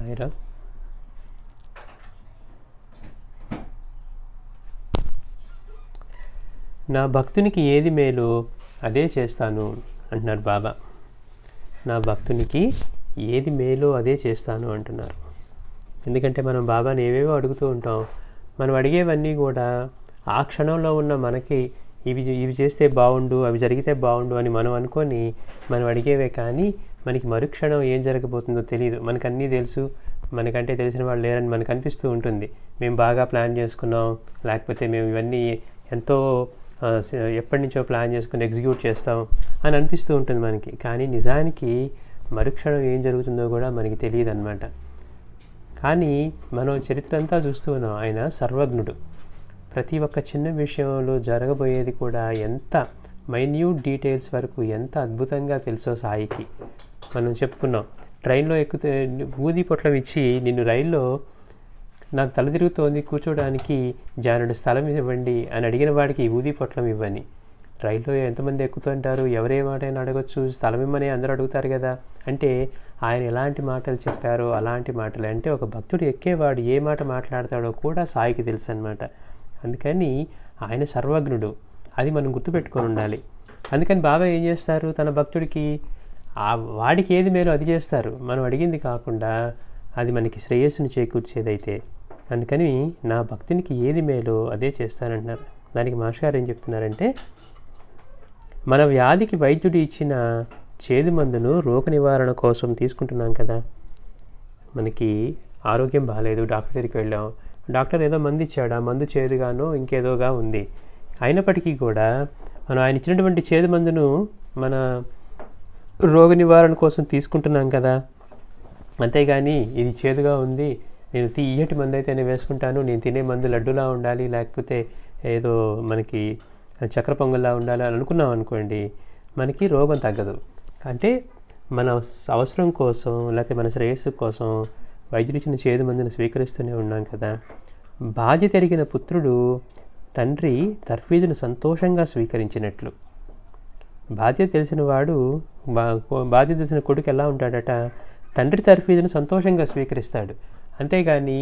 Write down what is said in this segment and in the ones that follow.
సాయిరామ్. నా భక్తునికి ఏది మేలు అదే చేస్తాను అంటున్నారు బాబా. నా భక్తునికి ఏది మేలో అదే చేస్తాను అంటున్నారు. ఎందుకంటే మనం బాబాని ఏవేవో అడుగుతూ ఉంటాం. మనం అడిగేవన్నీ కూడా ఆ క్షణంలో ఉన్న మనకి ఇవి చేస్తే బాగుండు, అవి జరిగితే బాగుండు అని మనం అనుకొని మనం అడిగేవే, కానీ మనకి మరుక్షణం ఏం జరగబోతుందో తెలియదు. మనకు అన్నీ తెలుసు, మనకంటే తెలిసిన వాళ్ళు లేరని మనకు అనిపిస్తూ ఉంటుంది. మేము బాగా ప్లాన్ చేసుకున్నాం, లేకపోతే మేము ఇవన్నీ ఎంతో ఎప్పటి నుంచో ప్లాన్ చేసుకుని ఎగ్జిక్యూట్ చేస్తాం అని అనిపిస్తూ ఉంటుంది మనకి. కానీ నిజానికి మరుక్షణం ఏం జరుగుతుందో కూడా మనకి తెలియదు అన్నమాట. కానీ మనం చరిత్ర అంతా చూస్తూ ఉన్నాం. ఆయన సర్వజ్ఞుడు. ప్రతి ఒక్క చిన్న విషయంలో జరగబోయేది కూడా ఎంత మైన్యూట్ డీటెయిల్స్ వరకు ఎంత అద్భుతంగా తెలుసో సాయికి. మనం చెప్పుకున్నాం, ట్రైన్లో ఎక్కుతే ఊది పొట్లం ఇచ్చి నిన్ను రైల్లో నాకు తల తిరుగుతోంది కూర్చోడానికి జానుడు స్థలం ఇవ్వండి అని అడిగిన వాడికి ఊది పొట్లం ఇవ్వని. రైల్లో ఎంతమంది ఎక్కుతుంటారు, ఎవరే మాటైనా అడగచ్చు, స్థలం ఇమ్మని అందరూ అడుగుతారు కదా. అంటే ఆయన ఎలాంటి మాటలు చెప్పారో అలాంటి మాటలు. అంటే ఒక భక్తుడు ఎక్కేవాడు ఏ మాట మాట్లాడతాడో కూడా సాయికి తెలుసు అన్నమాట. అందుకని ఆయన సర్వజ్ఞుడు, అది మనం గుర్తుపెట్టుకొని ఉండాలి. అందుకని బాబా ఏం చేస్తారు, తన భక్తుడికి వాడికి ఏది మేలో అది చేస్తారు. మనం అడిగింది కాకుండా అది మనకి శ్రేయస్సును చేకూర్చేదైతే. అందుకని నా భక్తునికి ఏది మేలో అదే చేస్తానంటున్నారు. దానికి మాస్టర్ గారు ఏం చెప్తున్నారంటే, మన వ్యాధికి వైద్యుడు ఇచ్చిన చేదు మందును రోగ నివారణ కోసం తీసుకుంటున్నాం కదా. మనకి ఆరోగ్యం బాగాలేదు, డాక్టర్ దగ్గరికి వెళ్ళాం, డాక్టర్ ఏదో మందు ఇచ్చాడు, ఆ మందు చేదుగానో ఇంకేదోగా ఉంది. అయినప్పటికీ కూడా మనం ఆయన ఇచ్చినటువంటి చేదు మందును మన రోగ నివారణ కోసం తీసుకుంటున్నాం కదా. అంతేగాని ఇది చేదుగా ఉంది, నేను తీయటి మందు అయితే నేను వేసుకుంటాను, నేను తినే మందు లడ్డులా ఉండాలి, లేకపోతే ఏదో మనకి చక్కెర పొంగల్లా ఉండాలి అని అనుకున్నాం అనుకోండి, మనకి రోగం తగ్గదు. అంటే మన అవసరం కోసం లేకపోతే మన శ్రేయస్సు కోసం వైద్యుడు ఇచ్చిన చేదు మందుని స్వీకరిస్తూనే ఉన్నాం కదా. బాధ్యత ఎరిగిన పుత్రుడు తండ్రి తర్ఫీదును సంతోషంగా స్వీకరించినట్లు. బాధ్యత తెలిసిన వాడు బాధ్యత తెలిసిన కొడుకు ఎలా ఉంటాడట, తండ్రి తర్ఫీదును సంతోషంగా స్వీకరిస్తాడు. అంతేగాని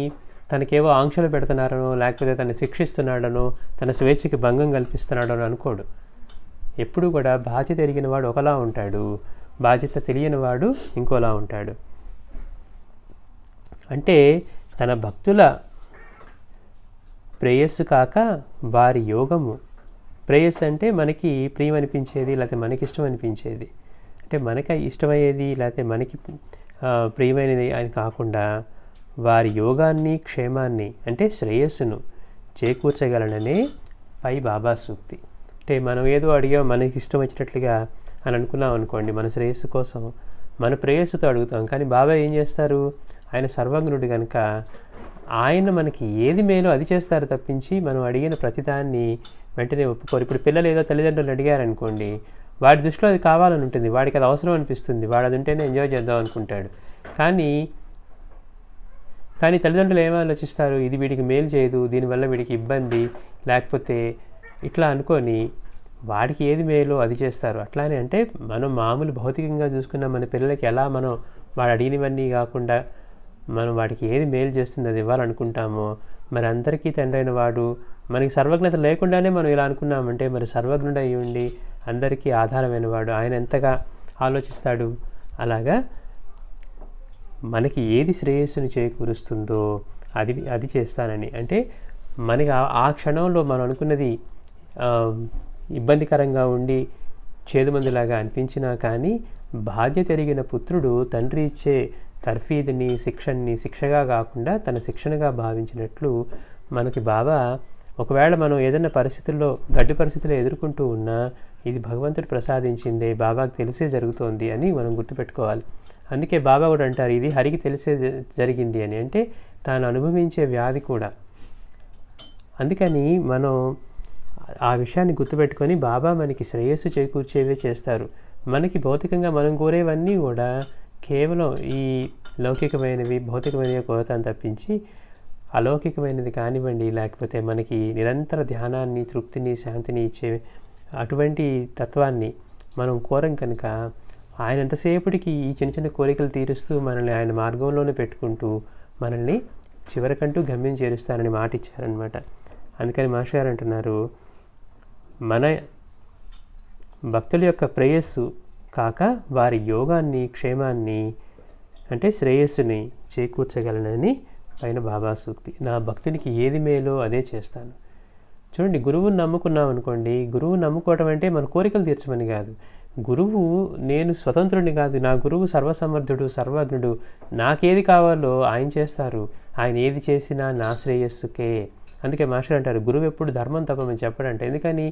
తనకేవో ఆంక్షలు పెడుతున్నారనో, లేకపోతే తను శిక్షిస్తున్నాడనో, తన స్వేచ్ఛకి భంగం కల్పిస్తున్నాడనో అనుకోడు. ఎప్పుడు కూడా బాధ్యత ఎరిగిన వాడు ఒకలా ఉంటాడు, బాధ్యత తెలియని వాడు ఇంకోలా ఉంటాడు. అంటే తన భక్తుల ప్రేయస్సు కాక వారి యోగము. ప్రేయస్సు అంటే మనకి ప్రియం అనిపించేది, లేకపోతే మనకి ఇష్టం అనిపించేది. అంటే మనకి ఇష్టమయ్యేది లేకపోతే మనకి ప్రియమైనది అని కాకుండా వారి యోగాన్ని, క్షేమాన్ని అంటే శ్రేయస్సును చేకూర్చగలననే పై బాబా సూక్తి. అంటే మనం ఏదో అడిగాం మనకి ఇష్టం వచ్చినట్లుగా అని అనుకున్నాం అనుకోండి, మన శ్రేయస్సు కోసం మన ప్రేయస్సుతో అడుగుతాం. కానీ బాబా ఏం చేస్తారు, ఆయన సర్వజ్ఞుడు కనుక ఆయన మనకి ఏది మేలో అది చేస్తారు తప్పించి మనం అడిగిన ప్రతిదాన్ని వెంటనే ఒప్పుకోరు. ఇప్పుడు పిల్లలు ఏదో తల్లిదండ్రులు అడిగారనుకోండి, వాడి దృష్టిలో అది కావాలని ఉంటుంది, వాడికి అది అవసరం అనిపిస్తుంది, వాడు అది ఉంటేనే ఎంజాయ్ చేద్దాం అనుకుంటాడు. కానీ తల్లిదండ్రులు ఏం ఆలోచిస్తారు, ఇది వీడికి మేలు చేయదు, దీనివల్ల వీడికి ఇబ్బంది, లేకపోతే ఇట్లా అనుకొని వాడికి ఏది మేలో అది చేస్తారు. అట్లానే అంటే మనం మామూలు భౌతికంగా చూసుకున్న మన పిల్లలకి ఎలా మనం వాడు అడిగినవన్నీ కాకుండా మనం వాడికి ఏది మేలు చేస్తుంది అది ఇవ్వాలనుకుంటామో, మరి అందరికీ తండ్రి అయిన వాడు మనకి సర్వజ్ఞత లేకుండానే మనం ఇలా అనుకున్నామంటే మరి సర్వజ్ఞుడు అయి ఉండి అందరికీ ఆధారమైన వాడు ఆయన ఎంతగా ఆలోచిస్తాడు. అలాగా మనకి ఏది శ్రేయస్సును చేకూరుస్తుందో అది చేస్తానని. అంటే మనకి ఆ క్షణంలో మనం అనుకున్నది ఇబ్బందికరంగా ఉండి చేదుమందులాగా అనిపించినా కానీ బాధ్యత ఎరిగిన పుత్రుడు తండ్రి ఇచ్చే తర్ఫీదుని, శిక్షణని శిక్షగా కాకుండా తన శిక్షణగా భావించినట్లు మనకి బాబా ఒకవేళ మనం ఏదైనా పరిస్థితుల్లో గడ్డి పరిస్థితుల్లో ఎదుర్కొంటూ ఉన్నా ఇది భగవంతుడు ప్రసాదించిందే, బాబాకు తెలిసే జరుగుతోంది అని మనం గుర్తుపెట్టుకోవాలి. అందుకే బాబా కూడా అంటారు ఇది హరికి తెలిసే జరిగింది అని. అంటే తాను అనుభవించే వ్యాధి కూడా. అందుకని మనం ఆ విషయాన్ని గుర్తుపెట్టుకొని బాబా మనకి శ్రేయస్సు చేకూర్చేవే చేస్తారు. మనకి భౌతికంగా మనం కోరేవన్నీ కూడా కేవలం ఈ లౌకికమైనవి భౌతికమైనవి కోరతాను తప్పించి అలౌకికమైనది కానివ్వండి, లేకపోతే మనకి నిరంతర ధ్యానాన్ని, తృప్తిని, శాంతిని ఇచ్చే అటువంటి తత్వాన్ని మనం కోరం కనుక ఆయన ఎంతసేపటికి ఈ చిన్న చిన్న కోరికలు తీరుస్తూ మనల్ని ఆయన మార్గంలోనే పెట్టుకుంటూ మనల్ని చివరికంటూ గమ్యం చేరుస్తానని మాట ఇచ్చారనమాట. అందుకని మాస్టర్ గారు అంటున్నారు, మన భక్తుల యొక్క ప్రేయస్సు కాక వారి యోగాన్ని, క్షేమాన్ని అంటే శ్రేయస్సుని చేకూర్చగలనని పైన బాబా సూక్తి. నా భక్తునికి ఏది మేలో అదే చేస్తాను. చూడండి, గురువుని నమ్ముకున్నాం అనుకోండి, గురువు నమ్ముకోవటం అంటే మన కోరికలు తీర్చమని కాదు. గురువు నేను స్వతంత్రుడిని కాదు, నా గురువు సర్వసమర్థుడు, సర్వజ్ఞుడు, నాకేది కావాలో ఆయన చేస్తారు, ఆయన ఏది చేసినా నా శ్రేయస్సుకే. అందుకే మాస్టర్ అంటారు, గురువు ఎప్పుడు ధర్మం తప్పమని చెప్పడంటే, ఎందుకని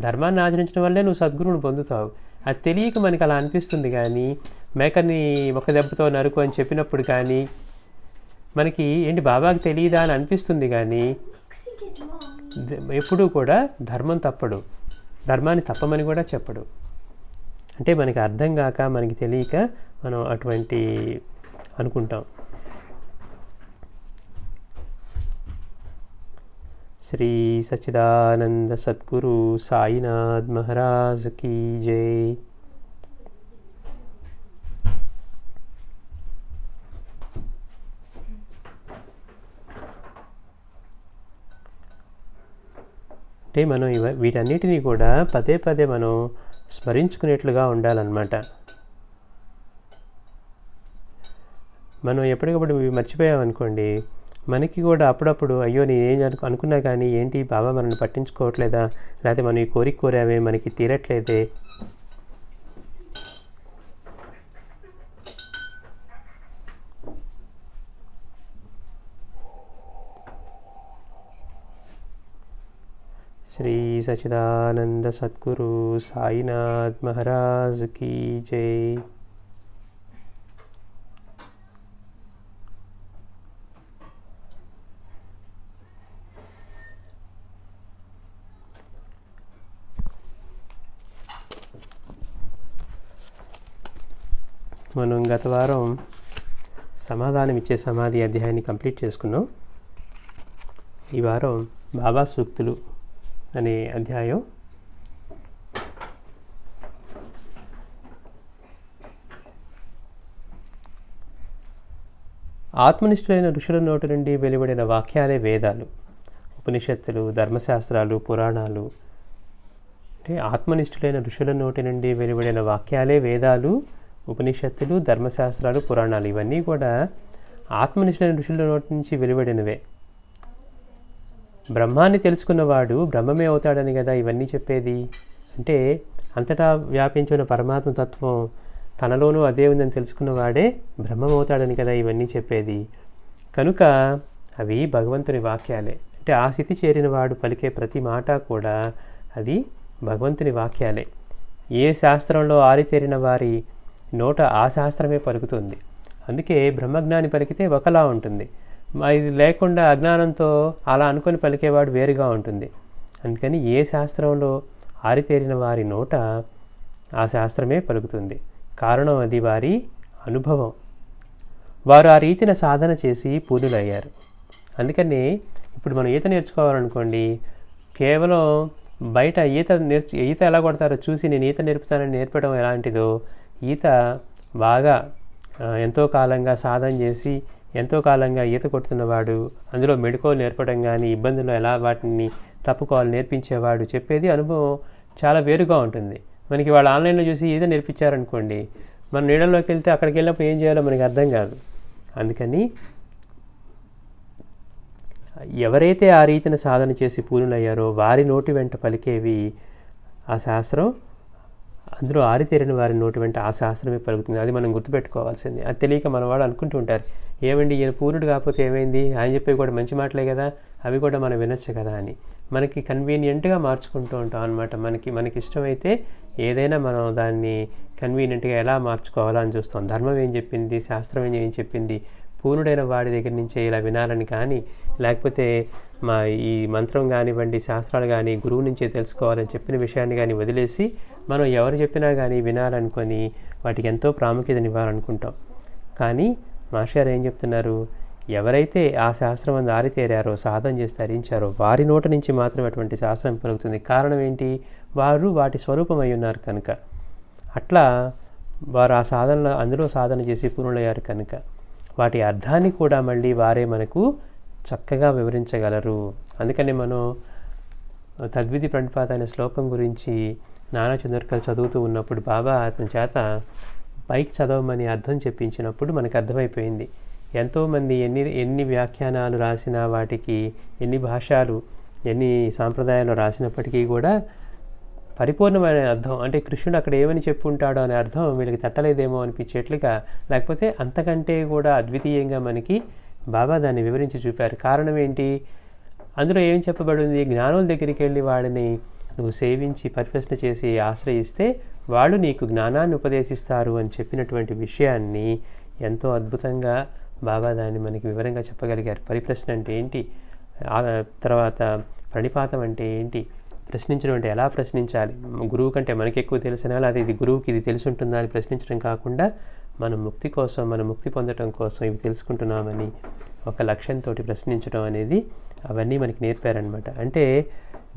ధర్మాన్ని ఆచరించడం వల్లే నువ్వు సద్గురువుని పొందుతావు. అది తెలియక మనకి అలా అనిపిస్తుంది. కానీ మేకని ఒక దెబ్బతో నరుకు అని చెప్పినప్పుడు కానీ మనకి ఏంటి బాబాకి తెలియదా అని అనిపిస్తుంది. కానీ ఎప్పుడూ కూడా ధర్మం తప్పడు, ధర్మాన్ని తప్పమని కూడా చెప్పడు. అంటే మనకి అర్థం కాక, మనకి తెలియక మనం అటువంటి అనుకుంటాం. శ్రీ సచ్చిదానంద సద్గురు సాయినాథ్ మహారాజ్ కీ జై. అంటే మనం వీటన్నిటినీ కూడా పదే పదే మనం స్మరించుకునేట్లుగా ఉండాలన్నమాట. మనం ఎప్పటికప్పుడు మర్చిపోయామనుకోండి, మనకి కూడా అప్పుడప్పుడు అయ్యో నేనేం అనుకున్నా కానీ ఏంటి బాబా మనల్ని పట్టించుకోవట్లేదా, లేకపోతే మనం ఈ కోరిక కోరామే మనకి తీరట్లేదే, శ్రీ సచ్చిదానంద సద్గురు సాయినాథ్ మహారాజ్ కీ జై. మనం గత వారం సమాధానం ఇచ్చే సమాధి అధ్యాయాన్ని కంప్లీట్ చేసుకున్నాం. ఈ వారం బాబా సూక్తులు అనే అధ్యాయం. ఆత్మనిష్ఠులైన ఋషుల నోటి నుండి వెలువడిన వాక్యాలే వేదాలు, ఉపనిషత్తులు, ధర్మశాస్త్రాలు, పురాణాలు. అంటే ఆత్మనిష్ఠులైన ఋషుల నోటి నుండి వెలువడిన వాక్యాలే వేదాలు, ఉపనిషత్తులు, ధర్మశాస్త్రాలు, పురాణాలు. ఇవన్నీ కూడా ఆత్మనిష్ఠులైన ఋషుల నోటి నుంచి వెలువడినవే. బ్రహ్మాన్ని తెలుసుకున్నవాడు బ్రహ్మమే అవుతాడని కదా ఇవన్నీ చెప్పేది. అంటే అంతటా వ్యాపించిన పరమాత్మ తత్వం తనలోనూ అదే ఉందని తెలుసుకున్నవాడే బ్రహ్మమవుతాడని కదా ఇవన్నీ చెప్పేది. కనుక అవి భగవంతుని వాక్యాలే. అంటే ఆ స్థితి చేరిన వాడు పలికే ప్రతి మాట కూడా అది భగవంతుని వాక్యాలే. ఏ శాస్త్రంలో ఆరితేరిన వారి నోట ఆ శాస్త్రమే పలుకుతుంది. అందుకే బ్రహ్మజ్ఞాని పలికితే ఒకలా ఉంటుంది, ఇది లేకుండా అజ్ఞానంతో అలా అనుకొని పలికేవాడు వేరుగా ఉంటుంది. అందుకని ఏ శాస్త్రంలో ఆరితేరిన వారి నోట ఆ శాస్త్రమే పలుకుతుంది. కారణం అది వారి అనుభవం. వారు ఆ రీతిన సాధన చేసి పూర్ణులయ్యారు. అందుకని ఇప్పుడు మనం ఈత నేర్చుకోవాలనుకోండి, కేవలం బయట ఈత ఎలా కొడతారో చూసి నేను ఈత నేర్పుతానని నేర్పడం ఎలాంటిదో, ఈత బాగా ఎంతో కాలంగా సాధన చేసి ఎంతో కాలంగా ఈత కొడుతున్నవాడు, అందులో మెళకువలు నేర్పడం కానీ ఇబ్బందులు ఎలా వాటిని తప్పుకోవాలి నేర్పించేవాడు చెప్పేది అనుభవం చాలా వేరుగా ఉంటుంది. మనకి వాళ్ళు ఆన్లైన్లో చూసి ఈత నేర్పించారనుకోండి, మన నీళ్ళలోకి వెళ్తే అక్కడికి వెళ్ళినప్పుడు ఏం చేయాలో మనకి అర్థం కాదు. అందుకని ఎవరైతే ఆ రీతిని సాధన చేసి పూర్ణులయ్యారో వారి నోటి వెంట పలికేవి ఆ శాస్త్రం, అందులో ఆరితేరిన వారి నోటి వెంట ఆ శాస్త్రమే పలుకుతుంది. అది మనం గుర్తుపెట్టుకోవాల్సింది. అది తెలియక మన వాళ్ళు అనుకుంటూ ఉంటారు, ఏమండి ఈయన పూర్ణుడు కాకపోతే ఏమైంది, ఆయన చెప్పేవి కూడా మంచి మాటలే కదా, అవి కూడా మనం వినొచ్చు కదా అని మనకి కన్వీనియంట్గా మార్చుకుంటూ ఉంటాం అనమాట. మనకి ఇష్టమైతే ఏదైనా మనం దాన్ని కన్వీనియంట్గా ఎలా మార్చుకోవాలో అని చూస్తాం. ధర్మం ఏం చెప్పింది, శాస్త్రం ఏం చెప్పింది, పూర్ణుడైన వాడి దగ్గర నుంచే ఇలా వినాలని కానీ, లేకపోతే మా ఈ మంత్రం కానివ్వండి, శాస్త్రాలు కానీ గురువు నుంచే తెలుసుకోవాలని చెప్పిన విషయాన్ని కానీ వదిలేసి మనం ఎవరు చెప్పినా కానీ వినాలనుకొని వాటికి ఎంతో ప్రాముఖ్యతనివ్వాలనుకుంటాం. కానీ మాస్టర్ గారు ఏం చెప్తున్నారు, ఎవరైతే ఆ శాస్త్రం అందు ఆరితేరారో, సాధన చేసి తరించారో వారి నోట నుంచి మాత్రం అటువంటి శాస్త్రం పలుకుతుంది. కారణం ఏంటి, వారు వాటి స్వరూపమై ఉన్నారు కనుక. అట్లా వారు ఆ సాధనలో అందులో సాధన చేసి పూర్ణులయ్యారు కనుక వాటి అర్థాన్ని కూడా మళ్ళీ వారే మనకు చక్కగా వివరించగలరు. అందుకని మనం తద్విధి ప్రణిపాత అనే శ్లోకం గురించి నానా చంద్రకలు చదువుతూ ఉన్నప్పుడు బాబా అతని చేత పైకి చదవమని అర్థం చెప్పించినప్పుడు మనకు అర్థమైపోయింది. ఎంతోమంది ఎన్ని వ్యాఖ్యానాలు రాసినా, వాటికి ఎన్ని భాషలు ఎన్ని సాంప్రదాయాలు రాసినప్పటికీ కూడా పరిపూర్ణమైన అర్థం, అంటే కృష్ణుడు అక్కడ ఏమని చెప్పుంటాడో అనే అర్థం వీళ్ళకి తట్టలేదేమో అనిపించేట్లుగా, లేకపోతే అంతకంటే కూడా అద్వితీయంగా మనకి బాబా దాన్ని వివరించి చూపారు. కారణం ఏంటి? అందులో ఏం చెప్పబడింది? జ్ఞానుల దగ్గరికి వెళ్ళి వాడిని నువ్వు సేవించి పరిప్రశ్న చేసి ఆశ్రయిస్తే వాళ్ళు నీకు జ్ఞానాన్ని ఉపదేశిస్తారు అని చెప్పినటువంటి విషయాన్ని ఎంతో అద్భుతంగా బాబా దాన్ని మనకి వివరంగా చెప్పగలిగారు. పరిప్రశ్న అంటే ఏంటి, తర్వాత ప్రణిపాతం అంటే ఏంటి, ప్రశ్నించడం అంటే ఎలా ప్రశ్నించాలి, గురువు కంటే మనకి ఎక్కువ తెలిసినా లేదా ఇది గురువుకి ఇది తెలిసి ఉంటుందా అని ప్రశ్నించడం కాకుండా మన ముక్తి కోసం, మన ముక్తి పొందడం కోసం ఇవి తెలుసుకుంటున్నామని ఒక లక్ష్యంతో ప్రశ్నించడం అనేది అవన్నీ మనకి నేర్పారనమాట. అంటే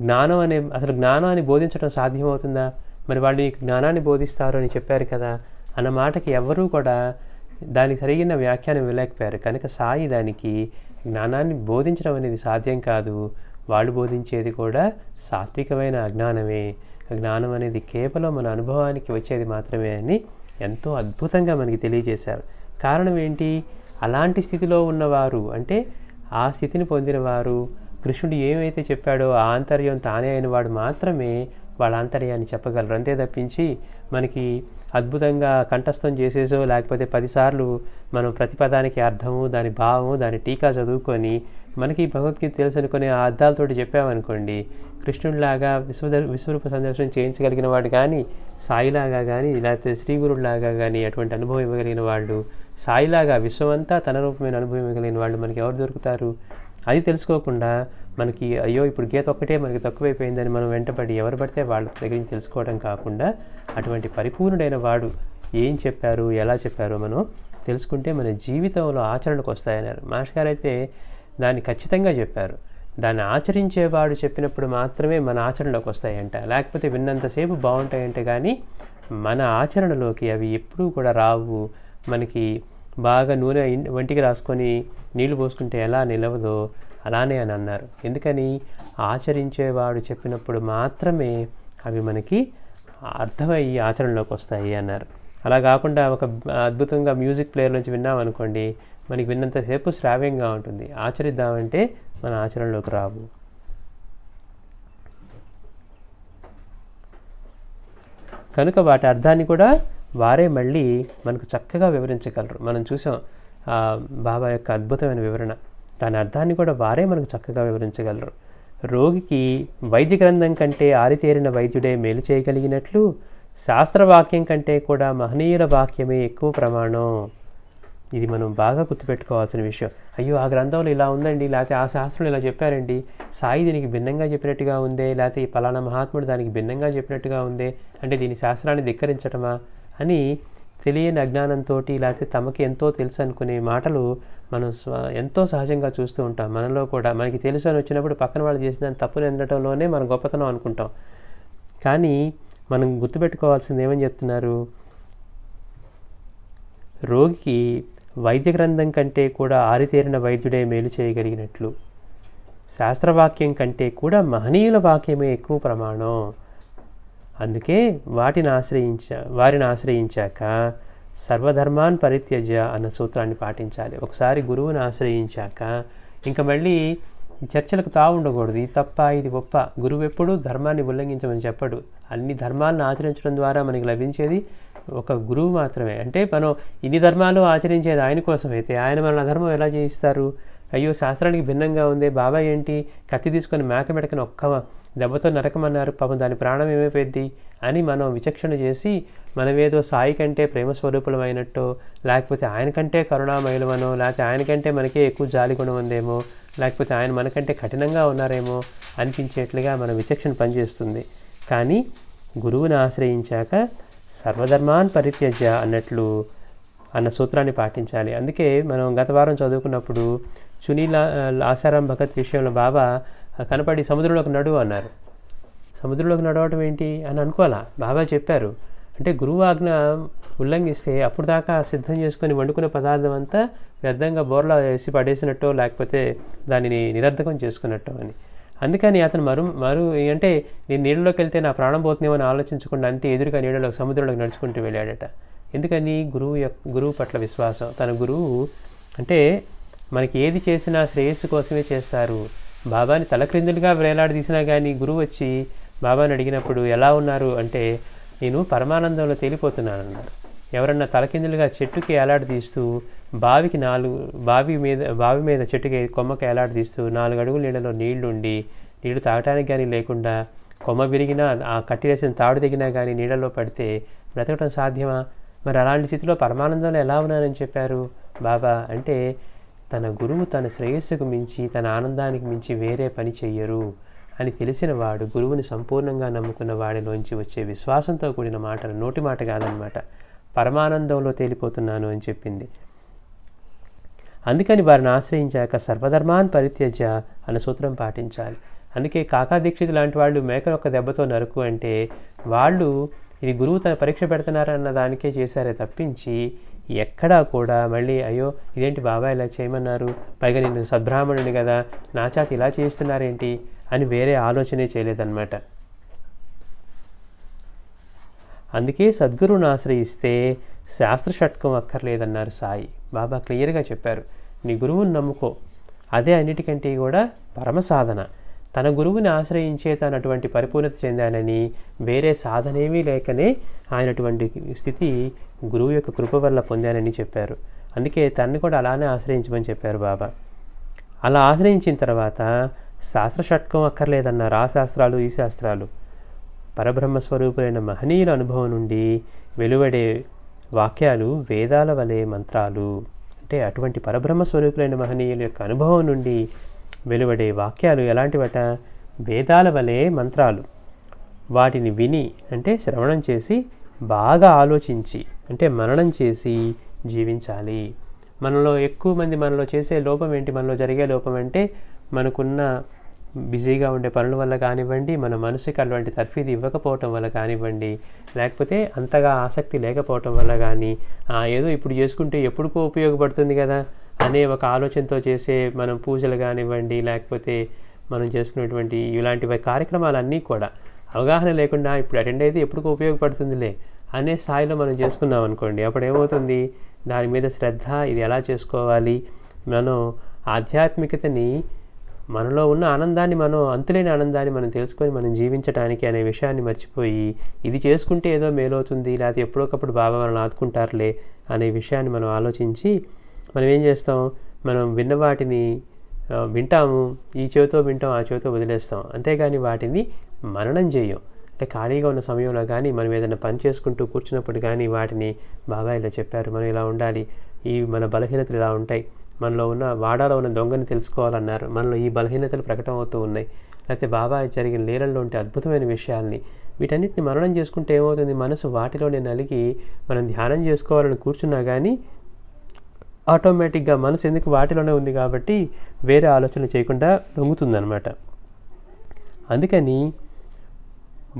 జ్ఞానం అసలు జ్ఞానాన్ని బోధించడం సాధ్యమవుతుందా? మరి వాళ్ళు నీకు జ్ఞానాన్ని బోధిస్తారు అని చెప్పారు కదా అన్న మాటకి ఎవ్వరూ కూడా దానికి సరిగిన వ్యాఖ్యానం ఇవ్వలేకపోయారు. కనుక సాయి దానికి జ్ఞానాన్ని బోధించడం అనేది సాధ్యం కాదు, వాళ్ళు బోధించేది కూడా సాత్వికమైన అజ్ఞానమే, జ్ఞానం అనేది కేవలం మన అనుభవానికి వచ్చేది మాత్రమే అని ఎంతో అద్భుతంగా మనకి తెలియజేశారు. కారణం ఏంటి? అలాంటి స్థితిలో ఉన్నవారు, అంటే ఆ స్థితిని పొందిన వారు, కృష్ణుడు ఏమైతే చెప్పాడో ఆ ఆంతర్యం తానే అయిన వాడు మాత్రమే వాళ్ళ ఆంతర్యాన్ని చెప్పగలరు. అంతే తప్పించి మనకి అద్భుతంగా కంఠస్థం చేసేసో లేకపోతే 10 సార్లు మనం ప్రతిపదానికి అర్థము, దాని భావము, దాని టీకా చదువుకొని మనకి భగవద్గీత తెలుసు అనుకుని ఆ అర్థాలతోటి చెప్పామనుకోండి, కృష్ణుడిలాగా విశ్వరూప సందర్శనం చేయించగలిగిన వాడు కానీ, సాయిలాగా కానీ, లేకపోతే శ్రీగురుడిలాగా కానీ అటువంటి అనుభవం ఇవ్వగలిగిన వాళ్ళు, సాయిలాగా విశ్వమంతా తన రూపమైన అనుభవం ఇవ్వగలిగిన వాళ్ళు మనకి ఎవరు దొరుకుతారు? అది తెలుసుకోకుండా మనకి అయ్యో ఇప్పుడు గీత ఒక్కటే మనకి తక్కువైపోయిందని మనం వెంటబడి ఎవరు పడితే వాళ్ళ దగ్గర నుంచి తెలుసుకోవడం కాకుండా అటువంటి పరిపూర్ణుడైన వాడు ఏం చెప్పారు, ఎలా చెప్పారో మనం తెలుసుకుంటే మన జీవితంలో ఆచరణకు వస్తాయన్నారు. మాస్టర్ గారు అయితే దాన్ని ఖచ్చితంగా చెప్పారు. దాన్ని ఆచరించేవాడు చెప్పినప్పుడు మాత్రమే మన ఆచరణలోకి వస్తాయంట, లేకపోతే విన్నంతసేపు బాగుంటాయంటే కానీ మన ఆచరణలోకి అవి ఎప్పుడూ కూడా రావు. మనకి బాగా నూనె వంటికి రాసుకొని నీళ్లు పోసుకుంటే ఎలా నిలవదో అలానే అని అన్నారు. ఎందుకని? ఆచరించేవాడు చెప్పినప్పుడు మాత్రమే అవి మనకి అర్థమయ్యి ఆచరణలోకి వస్తాయి అన్నారు. అలా కాకుండా ఒక అద్భుతంగా మ్యూజిక్ ప్లేయర్ నుంచి విన్నామనుకోండి, మనకి విన్నంతసేపు శ్రావ్యంగా ఉంటుంది, ఆచరిద్దామంటే మన ఆచరణలోకి రావు. కనుక వాటి అర్థాన్ని కూడా వారే మళ్ళీ మనకు చక్కగా వివరించగలరు. మనం చూసాం బాబా యొక్క అద్భుతమైన వివరణ, దాని అర్థాన్ని కూడా వారే మనకు చక్కగా వివరించగలరు. రోగికి వైద్య గ్రంథం కంటే ఆరితేరిన వైద్యుడే మేలు చేయగలిగినట్లు శాస్త్రవాక్యం కంటే కూడా మహనీయుల వాక్యమే ఎక్కువ ప్రమాణం. ఇది మనం బాగా గుర్తుపెట్టుకోవాల్సిన విషయం. అయ్యో ఆ గ్రంథంలో ఇలా ఉందండి, లేకపోతే ఆ శాస్త్రంలో ఇలా చెప్పారండి, సాయి దీనికి భిన్నంగా చెప్పినట్టుగా ఉందే, లేకపోతే ఈ పలానా మహాత్ముడు దానికి భిన్నంగా చెప్పినట్టుగా ఉందే, అంటే దీని శాస్త్రాన్ని ధిక్కరించటమా అని తెలియని అజ్ఞానంతో లేకపోతే తమకి ఎంతో తెలుసు అనుకునే మాటలు మనం ఎంతో సహజంగా చూస్తూ ఉంటాం. మనలో కూడా మనకి తెలుసు అని వచ్చినప్పుడు పక్కన వాళ్ళు చేసిన దాన్ని తప్పుని అనడంలోనే మనం గొప్పతనం అనుకుంటాం. కానీ మనం గుర్తుపెట్టుకోవాల్సింది ఏమని చెప్తున్నారు? రోగికి వైద్య గ్రంథం కంటే కూడా ఆరితేరిన వైద్యుడే మేలు చేయగలిగినట్లు శాస్త్రవాక్యం కంటే కూడా మహనీయుల వాక్యమే ఎక్కువ ప్రమాణం. అందుకే వారిని ఆశ్రయించాక సర్వధర్మాన్ పరిత్యజ్య అన్న సూత్రాన్ని పాటించాలి. ఒకసారి గురువుని ఆశ్రయించాక ఇంకా మళ్ళీ చర్చలకు తావు ఉండకూడదు. ఇది తప్ప ఇది గొప్ప. గురువు ఎప్పుడు ధర్మాన్ని ఉల్లంఘించమని చెప్పడు. అన్ని ధర్మాలను ఆచరించడం ద్వారా మనకి లభించేది ఒక గురువు మాత్రమే. అంటే మనం ఇన్ని ధర్మాలు ఆచరించేది ఆయన కోసం అయితే ఆయన మన ధర్మం ఎలా చేయిస్తారు? అయ్యో శాస్త్రానికి భిన్నంగా ఉంది, బాబా ఏంటి కత్తి తీసుకొని మేక మెడకని ఒక్క దెబ్బతో నరకమన్నారు, పాపం దాని ప్రాణం ఏమైపోయింది అని మనం విచక్షణ చేసి మనమేదో సాయి కంటే ప్రేమ స్వరూపులమైనట్టో, లేకపోతే ఆయన కంటే కరుణామయులమనో, లేకపోతే ఆయనకంటే మనకే ఎక్కువ జాలి గుణం ఉందేమో, లేకపోతే ఆయన మనకంటే కఠినంగా ఉన్నారేమో అనిపించేట్లుగా మన విచక్షణ పనిచేస్తుంది. కానీ గురువుని ఆశ్రయించాక సర్వధర్మాన్ పరిత్యజ్య అన్న సూత్రాన్ని పాటించాలి. అందుకే మనం గత వారం చదువుకున్నప్పుడు చునీలా ఆసారాం భగత్ విషయంలో బాబా కనపడి సముద్రంలోకి నడువు అన్నారు. సముద్రంలోకి నడవటం ఏంటి అని అనుకోవాలా, బాబా చెప్పారు. అంటే గురువు ఆజ్ఞ ఉల్లంఘిస్తే అప్పుడు దాకా సిద్ధం చేసుకొని వండుకున్న పదార్థం అంతా వ్యర్థంగా బోర్లా వేసి పడేసినట్టో లేకపోతే దానిని నిరర్ధకం చేసుకున్నట్టో అని. అందుకని అతను మరు అంటే నేను నీళ్ళలోకి వెళ్తే నా ప్రాణం పోతుందేమో అని ఆలోచించకుండా అంతే ఎదురుగా నీళ్ళలో సముద్రంలోకి నడుచుకుంటూ వెళ్ళాడట. ఎందుకని? గురువు పట్ల విశ్వాసం. తన గురువు అంటే మనకి ఏది చేసినా శ్రేయస్సు కోసమే చేస్తారు. బాబాని తలక్రిందులుగా వేలాడదీసినా కానీ గురువు వచ్చి బాబాని అడిగినప్పుడు ఎలా ఉన్నారు అంటే నేను పరమానందంలో తేలిపోతున్నాను అన్నారు. ఎవరన్నా తలకిందులుగా చెట్టుకి ఏలాడదీస్తూ బావి మీద చెట్టుకి కొమ్మకి ఏలాడదీస్తూ 4 అడుగుల నీళ్ళలో నీళ్లు తాగటానికి కానీ లేకుండా కొమ్మ విరిగినా ఆ కట్టి వేసిన తాడు దిగినా కానీ నీళ్ళలో పడితే బ్రతకటం సాధ్యమా? మరి అలాంటి స్థితిలో పరమానందంలో ఎలా ఉన్నానని చెప్పారు బాబా అంటే తన గురువు తన శ్రేయస్సుకు మించి తన ఆనందానికి మించి వేరే పని చెయ్యరు అని తెలిసిన వాడు, గురువుని సంపూర్ణంగా నమ్ముకున్న వాడిలోంచి వచ్చే విశ్వాసంతో కూడిన మాటలు, నోటి మాట కాదనమాట, పరమానందంలో తేలిపోతున్నాను అని చెప్పింది. అందుకని వారిని ఆశ్రయించాక సర్వధర్మాన్ పరిత్యజ్య అన్న సూత్రం పాటించాలి. అందుకే కాకా దీక్షిత్ లాంటి వాళ్ళు మేకనొక్క దెబ్బతో నరుకు అంటే వాళ్ళు ఇది గురువు తన పరీక్ష పెడుతున్నారన్న దానికే చేశారే తప్పించి ఎక్కడా కూడా మళ్ళీ అయ్యో ఇదేంటి బాబా ఇలా చేయమన్నారు, పైగా నేను సద్బ్రాహ్మణుని కదా నా చేత ఇలా చేస్తున్నారేంటి అని వేరే ఆలోచనే చేయలేదన్నమాట. అందుకే సద్గురువుని ఆశ్రయిస్తే శాస్త్ర షట్కం అక్కర్లేదన్నారు సాయి. బాబా క్లియర్గా చెప్పారు, నీ గురువుని నమ్ముకో, అదే అన్నిటికంటే కూడా పరమ సాధన. తన గురువుని ఆశ్రయించే తను అటువంటి పరిపూర్ణత చెందానని వేరే సాధనేమీ లేకనే ఆయన అటువంటి స్థితి గురువు యొక్క కృప వల్ల పొందానని చెప్పారు. అందుకే తనని కూడా అలానే ఆశ్రయించమని చెప్పారు బాబా. అలా ఆశ్రయించిన తర్వాత శాస్త్ర షట్కం అక్కర్లేదన్నారు. ఆ శాస్త్రాలు ఈ శాస్త్రాలు పరబ్రహ్మస్వరూపులైన మహనీయుల అనుభవం నుండి వెలువడే వాక్యాలు వేదాల వలె మంత్రాలు. అంటే అటువంటి పరబ్రహ్మస్వరూపులైన మహనీయుల యొక్క అనుభవం నుండి వెలువడే వాక్యాలు ఎలాంటివట? వేదాల వలె మంత్రాలు. వాటిని విని అంటే శ్రవణం చేసి బాగా ఆలోచించి అంటే మననం చేసి జీవించాలి. మనలో ఎక్కువ మంది మనలో చేసే లోపం ఏంటి? మనలో జరిగే లోపం అంటే మనకున్న బిజీగా ఉండే పనుల వల్ల కానివ్వండి, మన మనసుకి అటువంటి తర్ఫీదు ఇవ్వకపోవటం వల్ల కానివ్వండి, లేకపోతే అంతగా ఆసక్తి లేకపోవటం వల్ల కానీ, ఏదో ఇప్పుడు చేసుకుంటే ఎప్పుడుకో ఉపయోగపడుతుంది కదా అనే ఒక ఆలోచనతో చేసే మనం పూజలు కానివ్వండి, లేకపోతే మనం చేసుకునేటువంటి ఇలాంటి కార్యక్రమాలన్నీ కూడా అవగాహన లేకుండా ఇప్పుడు అటెండ్ అయితే ఎప్పుడుకో ఉపయోగపడుతుందిలే అనే స్థాయిలో మనం చేసుకున్నాం అనుకోండి, అప్పుడు ఏమవుతుంది? దాని మీద శ్రద్ధ, ఇది ఎలా చేసుకోవాలి, మనం ఆధ్యాత్మికతని మనలో ఉన్న ఆనందాన్ని, మనం అంతులేని ఆనందాన్ని మనం తెలుసుకొని మనం జీవించడానికి అనే విషయాన్ని మర్చిపోయి ఇది చేసుకుంటే ఏదో మేలవుతుంది, లేకపోతే ఎప్పుడొకప్పుడు బాబా మనల్ని ఆదుకుంటారులే అనే విషయాన్ని మనం ఆలోచించి మనం ఏం చేస్తాం? మనం విన్న వాటిని వింటాము, ఈ చెవితో వింటాం, ఆ చెవితో వదిలేస్తాం, అంతేగాని వాటిని మననం చేయం. అంటే ఖాళీగా ఉన్న సమయంలో కానీ మనం ఏదైనా పని చేసుకుంటూ కూర్చున్నప్పుడు కానీ వాటిని బాబా ఇలా చెప్పారు, మనం ఇలా ఉండాలి, ఈ మన బలహీనతలు ఇలా ఉంటాయి, మనలో ఉన్న వాడాలో ఉన్న దొంగని తెలుసుకోవాలన్నారు, మనలో ఈ బలహీనతలు ప్రకటన అవుతూ ఉన్నాయి, లేకపోతే బాబా జరిగిన లీలల్లో ఉంటే అద్భుతమైన విషయాల్ని, వీటన్నిటిని మననం చేసుకుంటే ఏమవుతుంది? మనసు వాటిలోనే నలిగి మనం ధ్యానం చేసుకోవాలని కూర్చున్నా కానీ ఆటోమేటిక్గా మనసు ఎందుకు వాటిలోనే ఉంది కాబట్టి వేరే ఆలోచనలు చేయకుండా లొంగుతుందన్నమాట. అందుకని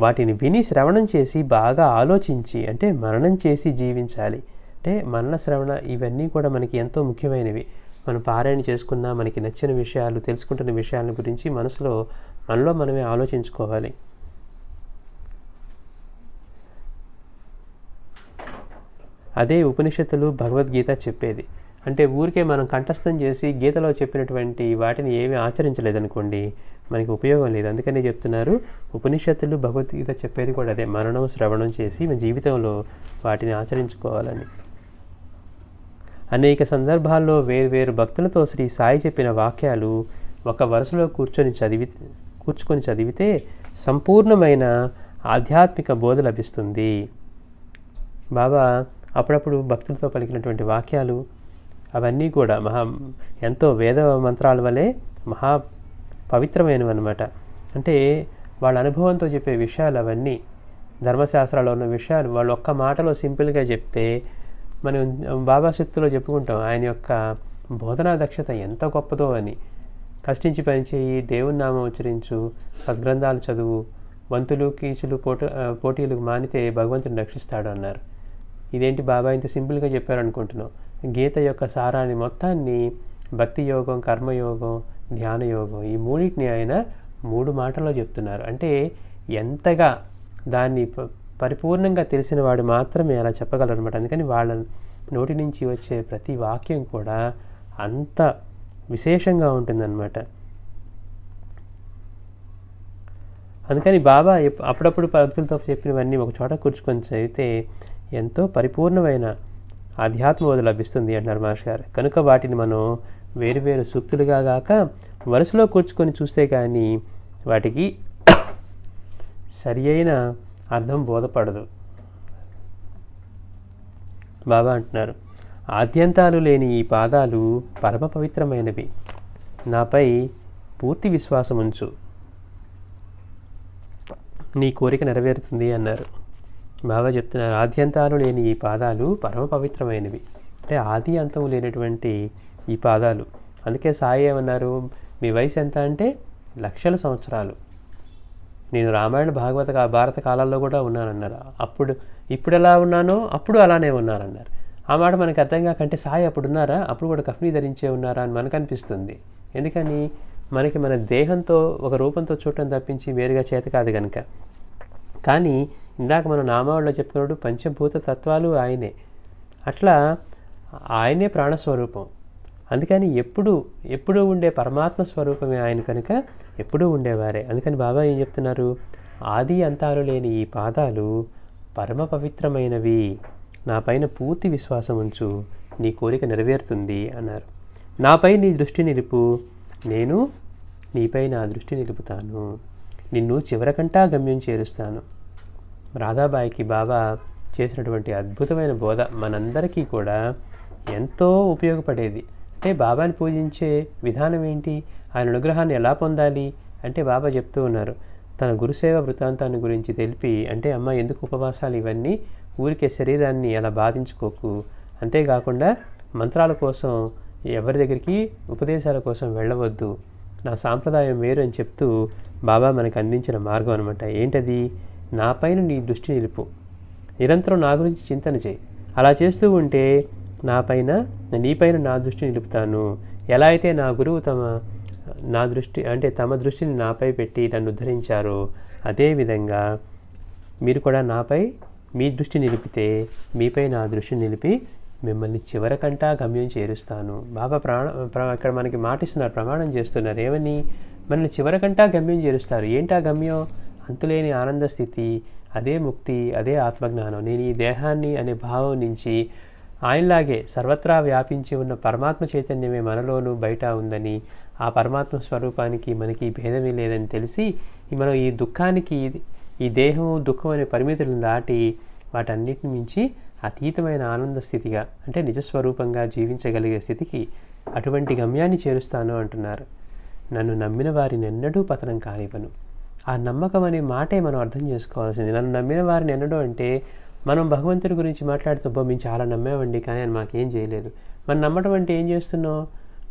వాటిని విని శ్రవణం చేసి బాగా ఆలోచించి అంటే మననం చేసి జీవించాలి. అంటే మనన శ్రవణ ఇవన్నీ కూడా మనకి ఎంతో ముఖ్యమైనవి. మనం పారాయణ చేసుకున్నా మనకి నచ్చిన విషయాలు, తెలుసుకుంటున్న విషయాల గురించి మనలో మనమే ఆలోచించుకోవాలి. అదే ఉపనిషత్తులు, భగవద్గీత చెప్పేది. అంటే ఊరికే మనం కంఠస్థం చేసి గీతలో చెప్పినటువంటి వాటిని ఏమీ ఆచరించలేదనుకోండి, మనకి ఉపయోగం లేదు. అందుకనే చెప్తున్నారు, ఉపనిషత్తులు, భగవద్గీత చెప్పేది కూడా అదే, మననం శ్రవణం చేసి మన జీవితంలో వాటిని ఆచరించుకోవాలని. అనేక సందర్భాల్లో వేర్వేరు భక్తులతో శ్రీ సాయి చెప్పిన వాక్యాలు ఒక వరుసలో కూర్చుకొని చదివితే సంపూర్ణమైన ఆధ్యాత్మిక బోధ లభిస్తుంది. బాబా అప్పుడప్పుడు భక్తులతో పలికినటువంటి వాక్యాలు అవన్నీ కూడా ఎంతో వేద మంత్రాల వలె మహా పవిత్రమైనవి అన్నమాట. అంటే వాళ్ళ అనుభవంతో చెప్పే విషయాలు అవన్నీ, ధర్మశాస్త్రాల్లో ఉన్న విషయాలు వాళ్ళు ఒక్క మాటలో సింపుల్గా చెప్తే మనం బాబా శక్తిలో చెప్పుకుంటాం ఆయన యొక్క బోధనా దక్షత ఎంత గొప్పదో అని. కష్టించి పనిచేయి, దేవుని నామం ఉచ్చరించు, సద్గ్రంథాలు చదువు, వంతులు కీచులు పోటీలు మానితే భగవంతుని రక్షిస్తాడు అన్నారు. ఇదేంటి బాబా ఇంత సింపుల్గా చెప్పారనుకుంటున్నాం. గీత యొక్క సారాన్ని మొత్తాన్ని భక్తి యోగం, కర్మయోగం, ధ్యానయోగం ఈ మూడింటిని ఆయన 3 మాటల్లో చెప్తున్నారు. అంటే ఎంతగా దాన్ని పరిపూర్ణంగా తెలిసిన వాడు మాత్రమే అలా చెప్పగలరు అనమాట. అందుకని వాళ్ళ నోటి నుంచి వచ్చే ప్రతి వాక్యం కూడా అంత విశేషంగా ఉంటుందన్నమాట. అందుకని బాబా అప్పుడప్పుడు భక్తులతో చెప్పినవన్నీ ఒక చోట కూర్చుకొని చదివితే ఎంతో పరిపూర్ణమైన ఆధ్యాత్మబోధ లభిస్తుంది అంటున్నారు మాస్టర్ గారు. కనుక వాటిని మనం వేరు సూక్తులుగా గాక వరుసలో కూర్చుకొని చూస్తే కానీ వాటికి సరి అయిన అర్థం బోధపడదు. బాబా అంటున్నారు, ఆద్యంతాలు లేని ఈ పాదాలు పరమ పవిత్రమైనవి, నాపై పూర్తి విశ్వాసం ఉంచు, నీ కోరిక నెరవేరుతుంది అన్నారు. బాబా చెప్తున్నారు, ఆద్యంతాలు లేని ఈ పాదాలు పరమ పవిత్రమైనవి, అంటే ఆది అంతం లేనటువంటి ఈ పాదాలు. అందుకే సాయి ఏమన్నారు, మీ వయసు ఎంత అంటే 1,00,000 సంవత్సరాలు, నేను రామాయణ భారత కాలాల్లో కూడా ఉన్నానన్నారు. ఇప్పుడు ఎలా ఉన్నానో అప్పుడు అలానే ఉన్నారన్నారు. ఆ మాట మనకు అర్థం కాకంటే సాయి అప్పుడు ఉన్నారా, అప్పుడు కూడా కఫ్నీ ధరించే ఉన్నారా అని మనకు అనిపిస్తుంది. ఎందుకని మనకి మన దేహంతో ఒక రూపంతో చూడటం తప్పించి వేరుగా చేత కాదు కనుక. కానీ ఇందాక మనం నామావళిలో చెప్పుకున్నాడు పంచభూత తత్వాలు ఆయనే, అట్లా ఆయనే ప్రాణస్వరూపం. అందుకని ఎప్పుడూ ఉండే పరమాత్మ స్వరూపమే ఆయన కనుక ఎప్పుడూ ఉండేవారే. అందుకని బాబా ఏం చెప్తున్నారు, ఆది అంతాలు లేని ఈ పాదాలు పరమ పవిత్రమైనవి, నా పైన పూర్తి విశ్వాసం ఉంచు, నీ కోరిక నెరవేరుతుంది అన్నారు. నాపై నీ దృష్టి నిలుపు, నేను నీపై నా దృష్టి నిలుపుతాను, నిన్ను చివరకంటా గమ్యం చేరుస్తాను. రాధాబాయికి బాబా చేసినటువంటి అద్భుతమైన బోధ మనందరికీ కూడా ఎంతో ఉపయోగపడేది. అంటే బాబాని పూజించే విధానం ఏంటి, ఆయన అనుగ్రహాన్ని ఎలా పొందాలి అంటే బాబా చెప్తూ ఉన్నారు. తన గురుసేవ వృత్తాంతాన్ని గురించి తెలిపి, అంటే అమ్మ ఎందుకు ఉపవాసాలు ఇవన్నీ, ఊరికే శరీరాన్ని అలా బాధించుకోకు, అంతేకాకుండా మంత్రాల కోసం ఎవరి దగ్గరికి ఉపదేశాల కోసం వెళ్ళవద్దు, నా సాంప్రదాయం వేరు అని చెప్తూ బాబా మనకు అందించిన మార్గం అనమాట. ఏంటది, నా పైన నీ దృష్టి నిలుపు, నిరంతరం నా గురించి చింతన చేయి. అలా చేస్తూ ఉంటే నీపైన నా దృష్టి నిలుపుతాను. ఎలా అయితే నా గురువు తమ దృష్టిని నాపై పెట్టి నన్ను ఉద్ధరించారో, అదేవిధంగా మీరు కూడా నాపై మీ దృష్టి నిలిపితే మీపై నా దృష్టి నిలిపి మిమ్మల్ని చివరకంటా గమ్యం చేరుస్తాను. బాబా ఇక్కడ మనకి మాటిస్తున్నారు, ప్రమాణం చేస్తున్నారు. ఏమని, మనల్ని చివరకంటా గమ్యం చేరుస్తారు. ఏంటా గమ్యం, అంతులేని ఆనంద స్థితి, అదే ముక్తి, అదే ఆత్మజ్ఞానం. నేను ఈ దేహాన్ని అనే భావం నుంచి ఆయనలాగే సర్వత్రా వ్యాపించి ఉన్న పరమాత్మ చైతన్యమే మనలోనూ బయట ఉందని, ఆ పరమాత్మ స్వరూపానికి మనకి భేదమే లేదని తెలిసి మనం ఈ దుఃఖానికి, ఈ దేహం దుఃఖం అనే పరిమితులను దాటి వాటన్నిటిని మించి అతీతమైన ఆనంద స్థితిగా, అంటే నిజస్వరూపంగా జీవించగలిగే స్థితికి, అటువంటి గమ్యాన్ని చేరుస్తాను అంటున్నారు. నన్ను నమ్మిన వారిని ఎన్నడూ పతనం కానివ్వను. ఆ నమ్మకం అనే మాటే మనం అర్థం చేసుకోవాల్సింది. నన్ను నమ్మిన వారిని ఎన్నడూ అంటే మనం భగవంతుడి గురించి మాట్లాడుతూ మేము చాలా నమ్మేవండి కానీ ఆయన మాకేం చేయలేదు. మనం నమ్మటం అంటే ఏం చేస్తున్నాం,